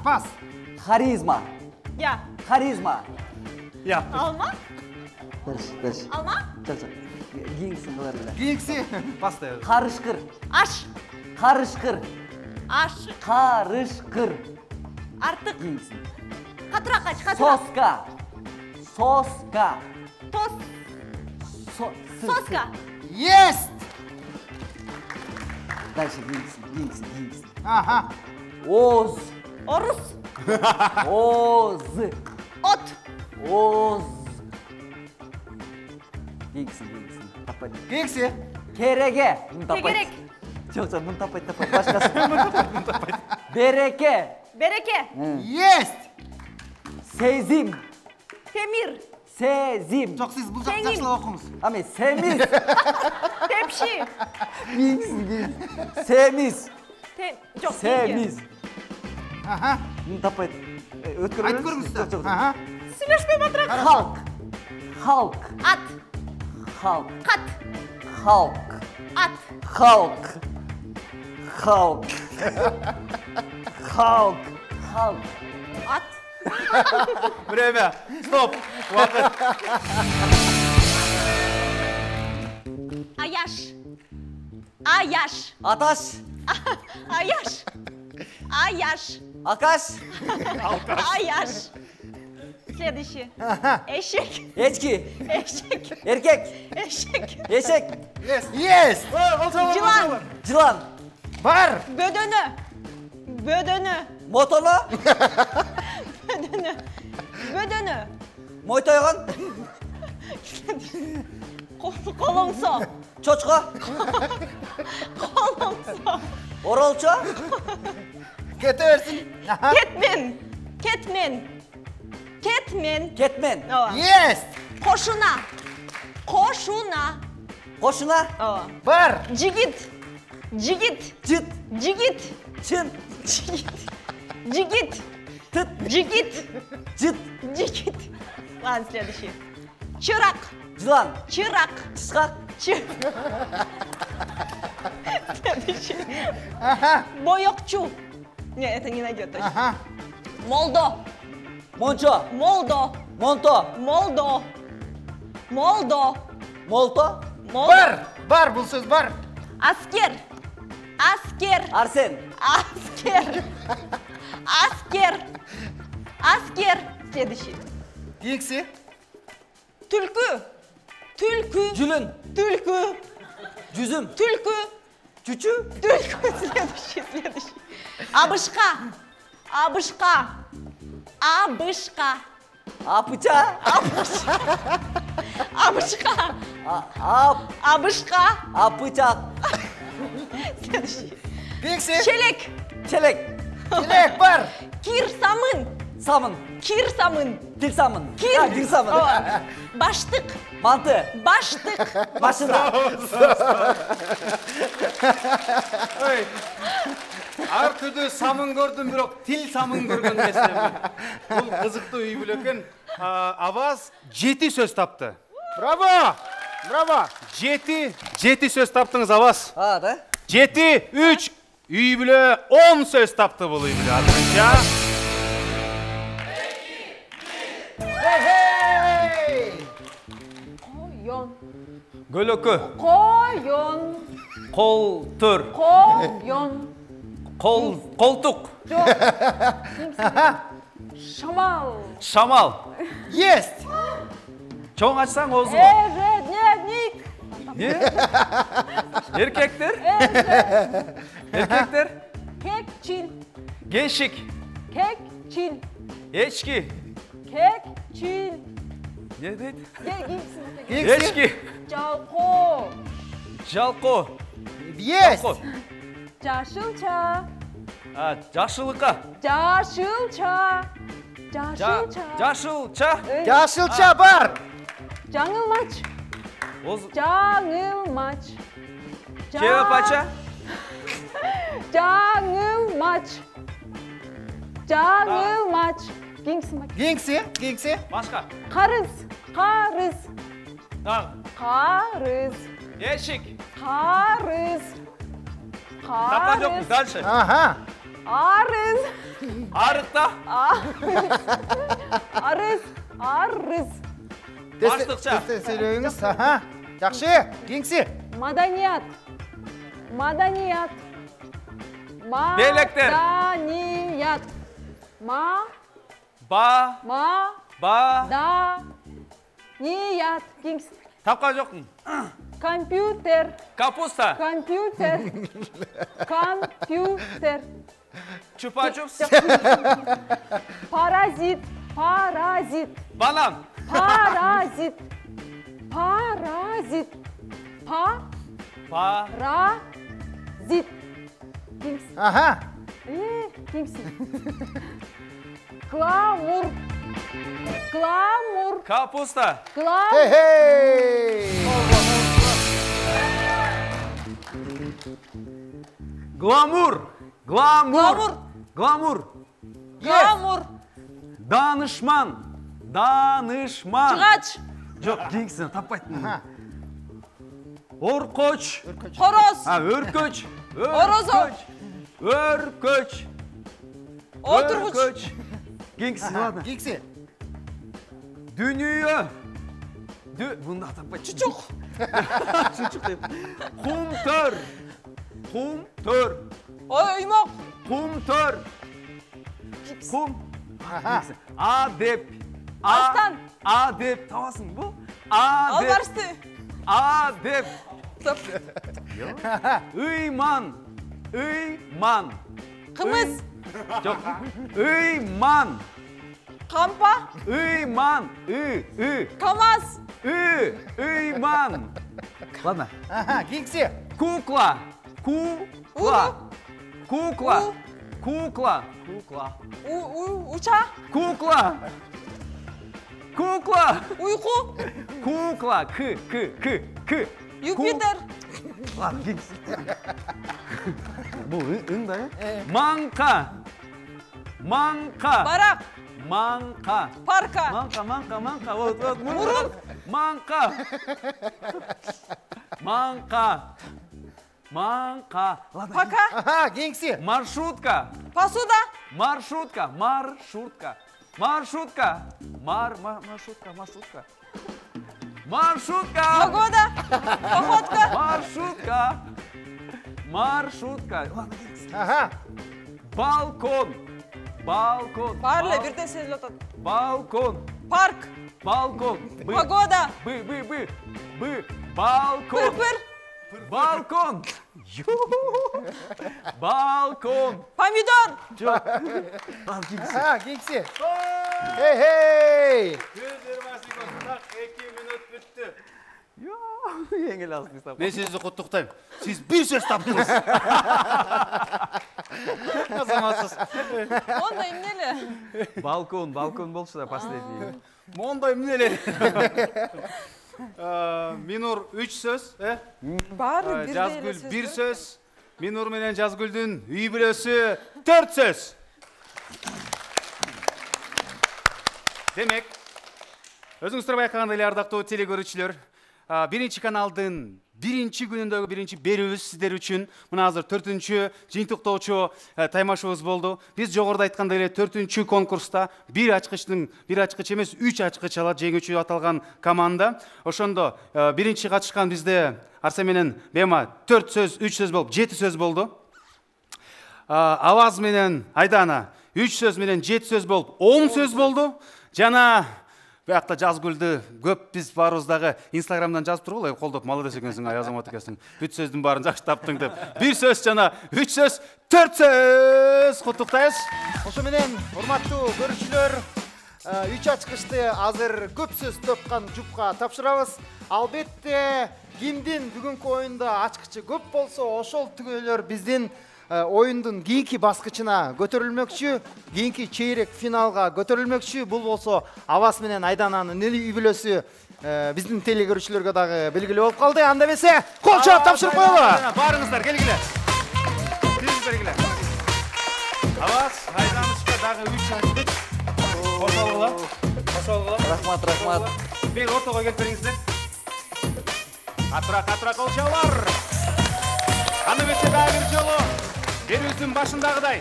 Пас. Харизма. Я. Харизма. Я. Алма. Дальше. Алма. Гингсің қаларында. Гинкси? Пас да. Қарышқыр. Аш. Қарышқыр. Аш. Қарышқыр. Артық. Гингсің. Қатырақ ач. Соска. Соска. Тос. Соска. Yes! Дальше гингсің. Оз. Орыс. Оз. От. Оз. Гингсің. Таппайды. Гинкси? Кереге. Тегерек. Жоқ, мұны таппайды. Башқасы. Береке. Береке. Есть! Сезим. Темир. Сезим. Жоқ, сіз бұл жақшылап оқыңыз. Ами, семиз. Тепши. Семиз. Жоқ, Семиз. Аха. Мұны таппайды. Өткір Айтып көріңіз. Аха. Сөйлешпей батырақ. Халк. Халк. Ат. Халк. Қат. Халк. Ат. Халк. Халк. Халк. Халк. Ат. Время. Стоп. Уақыт. Аяш. Аяш. Аташ. Аяш. Аяш. Акаш. Аяш. Следующий. Эшек. Ечки. Эшек. Еркек. Эшек. Ешек. Есть! Жылан. Жылан. Бар! Бөдөнө. Бөдөнө. Мотоно. Бөдөнө. Бөдөнө. Мойтойған. Қолыңсо. Чочқа. Қолыңсо. Оралча. Kete versin. Aha. Кетмен. Кетмен. Кетмен. Кетмен. Есть! Қошуна. Қошуна. Қошына. Бар! Жигит. Жигит. Жит. Жигит. Чин. Жигит. Жигит. Тыт. Жигит. Жит. Жигит. Ладно, следующий. Чырак. Жылан. Чырак. Тысқақ. Следующий. Aha. Боёкчу. Не, это не найдет точно. Aha. Молдо. Мончо. Молдо. Монто. Молдо. Молдо. Молто. Молдо. Бар! Бар бұл сөз бар. Аскер. Аскер. Арсен. Аскер. Аскер. Аскер. Следующий. Кейінгі. Түлкі. Түлкі. Жүлін. Түлкі. Жүзім. Түлкі. Чүчү. Түлкі. Следующий. Абышқа. Абышқа. Абышқа. Апыча. Абышқа. Абышқа. Апычақ. Следующий. Кейінгі. Челек. Челек. Келек бар. Кир самын. Самын. Кир самын. Тил самын. Кир. Тил самын. Ооба. Баштық. Манты. Баштық. Машина. Ой. Ар күдү самын көрдүм, бирок тил самын көргөн эмесмин. Бул кызыктуу үй бүлө экен. Аваз 7 сөз тапты. Браво! Браво! 7 сөз таптыңыз Аваз. Да? 7, 3, үй бүлө 10 сөз тапты бул үй бүлө. Артынча Қойон. көлөкө, Қойон. колтур, Қойон. колтук, Шамал. шамал. Есть! Чоң ачсаң оозуңа. Ежедневник. Не? Эркектер? Эркектер? Кекчил. Геншик, Кекчил. эчки. Кекчил. Не дейт? Кейінгі. Эчки, Жалқо. жалко, Есть! Жашылча. жашылыкка. Жашылча. Жашылча. Жашылча. Yaşılça бар. Жаңылмач. Жаңылмач. Кевапача. Жаңылмач. Жаңылмач. Кейінгісі. Кейінгі. Башка. Қарыз. Қарыз. Қарыз. Эшик. Қарыз. Тапқан жоқпыз, дальше. Aha. Арыз. Арықта. Арыз. Арыз. Баштықша. Сөйлеуіңіз. Aha. Жақшы. Кейінгісі. Маданият. Маданият. Белектер. Маданият. Ба. Да. Ният. Кейінгісі. Тапқан жоқпын. Компьютер. Капуста. Компьютер. Компьютер. Чупа-чупс. Паразит. Паразит. Банан. Паразит. Паразит. Па. Паразит. Зит. Кимс. Аха. Кимси. Гламур. Гламур. Капуста. Гламур. Хей. Гламур. Гламур. Гламур. Гламур. Данышман. Данышман. Чыгач. Жоқ, кеңсін таппайтын. Орқоч. Хороз. Өркөч. Орозо. Өркөч. Отырғыч. Кеңсін, ладно. Кикси. Дүнүйө. Бұнда таппайтын. Чучук. Чучук деп. Құмтөр. Құмтөр. Оймоқ. Құмтөр. Құм. Адеп. Астан. Адеп. Табасың бұл? Адеп. Албарысты. Адеп. Топ. Үйман. Үйман. Қымыз. Жоқ. Үйман. Қампа. Үйман. Камаз. Үйман. Ладно. Аха, кикси. Кукла. Кукла. Кукла. Кукла. Кукла. Уча. Кукла. Кукла. Уйқу. Кукла. К. Юпитер. Ладно, кеңсі. Бұл үн да, е? Манқа. Манқа. Барақ. Манқа. Парка. Манқа. Мұрын. Манқа. Манқа. Ладно. Пака. Аха, кикси. Маршрутка. Посуда. Маршрутка. Погода. Походка. Маршрутка. Аха. Балкон. Барлы бірден сөйлі отады. Балкон. Парк. Погода. Балкон. Пыр-пыр. Балкон. Помидор. Аха, кикси. Хей. 120 секунд. 2 минут бүтті. Еңел алсын сап. Мен сізді құттықтаймын. Сіз бір сөз таптыңыз. Азаматсыз. Онда емнелі? Балкон болшы да последний. Онда емнелі? Минур 3 сөз. Бары бірдейлі Жазгүл сөз. 1 сөз. Минур менен Жазгүлдің үй бүлөсү 4 сөз. Демек, өзіңіздер байқағандай эле ардактуу телекөрүүчүлөр, биринчи каналдын биринчи күнүндөгү биринчи берүүбүз сиздер үчүн мына азыр 4-чү жыйынтыктоочу таймашыбыз болду. Биз жогоруда айткандай эле 4-чү конкурста бир ачкыч эмес 3 ачкыч алат жеңүүчү аталган команда. Ошондо биринчи катышкан бизде Арсен менен Бема 4 сөз, 3 сөз болуп 7 сөз болду. Аваз менен Айдана 3 сөз менен 7 сөз болуп 10 сөз болду. Жана Бақта Жазгүлді көп біз барыбыздагы Инстаграмдан жазып тургула, колдоп молодец экенсиң, Азамат экенсиң. 3 сөздүн баарын жакшы таптың деп. 1 сөз жана 3 сөз, 4 сөз куттуктайбыз. Ошо менен урматтуу көрүүчүлөр, 3 ачкычты азыр көп сөз топкан жупка тапшырабыз. Албетте, кимдин бүгүнкү оюнда ачкычы көп болсо, ошол түгөлөр биздин оюндун кийинки баскычына көтөрүлмөкчү, кийинки чейрек финалга көтөрүлмөкчү. Бул болсо Аваз менен Айдананын үй бүлөсү биздин телекөрүүчүлөргө дагы белгилүү болуп калды. Анда эмесе, кол чаап тапшырып коелу. Барыңыздар, келгиле. Биз бергиле. Аваз, Айданычка дагы 3 ачкыч. Кошолгула. Рахмат. Бир ортого келип бериңиздер. Атыраак кол чаалар. Анда эмесе дагы бир жолу берүүбүздүн башындагыдай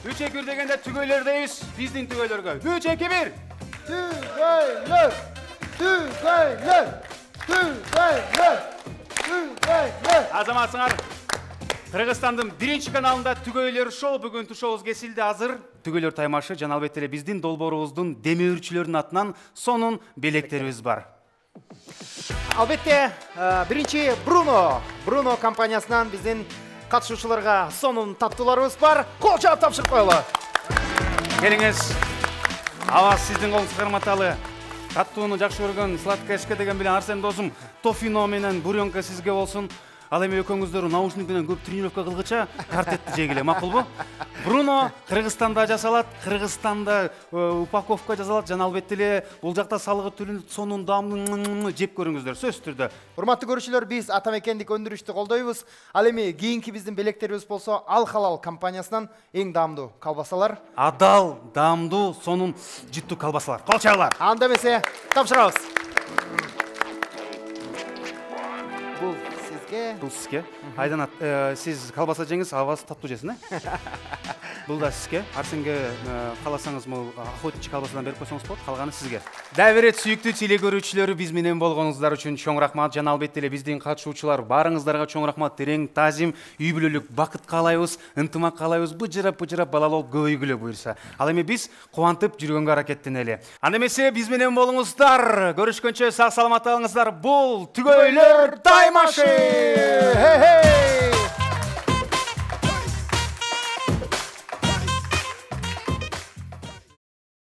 3-2 дегенде түгөйлөр дейбиз биздин түгөйлөргө. 3-2-1. Түгөйлөр. Азаматсыңар. Кыргызстандын биринчи каналында түгөйлөр шоу бүгүн шоубуз кесилди азыр. Түгөйлөр таймашы жана албетте эле биздин долбоорубуздун демөөрчүлөрүнүн атынан сонун белектерибиз бар. Албетте, биринчи Бруно компаниясынан биздин катышуучуларга сонун таттууларыбыз бар. Кол чаап тапшырып коелу. Келиңиз. Аваз сиздин колуңузга карматалы. Таттууну жакшы көргөн сладкая эшке деген билен Арсен досум Тофино менен буренка сизге болсун. Ал эми экөөңүздөр наушниктен көп тренировка кылгыча картетти жегиле, макулбу? Бруно Кыргызстанда жасалат, Кыргызстанда упаковка жасалат, жана албетте эле бул жакта салыгы төлөнүп, сонун даамды жеп көрүңүздөр, сөзсүз түрдө. Урматтуу көрүүчүлөр, биз атамекендик өндүрүштү колдойбуз. Ал эми кийинки биздин белектерибиз болсо Ал Халал компаниясынан эң даамдуу колбасалар. Адал, даамдуу, сонун жыттуу колбасалар. Кол чагылар. Анда эмесе тапшырабыз. Бул сизге. Бул сизге. Айданат, сиз колбаса жеңиз, абасы таттуу жесин, Бул да сизге. Арсенге кааласаңыз, охотничий колбасадан берип койсоңуз болот, калганы сизге. Дагы бир сүйүктүү теле көрүүчүлөр, биз менен болгонуңуздар үчүн чоң рахмат. Жана албетте эле биздин катышуучулар баарыңыздарга чоң рахмат. Терең таазим, үй бүлөлүк бакыт каалайбыз, ынтымак каалайбыз. Быжырап балалоо көбөйгүлө буюрса. Ал эми биз кубантып жүргөнгө аракеттенели. Анда эмесе биз менен болуңуздар. Көрүшкөнчө сак саламат алыңыздар. Бул түгөйлөр таймашы. Hey hey!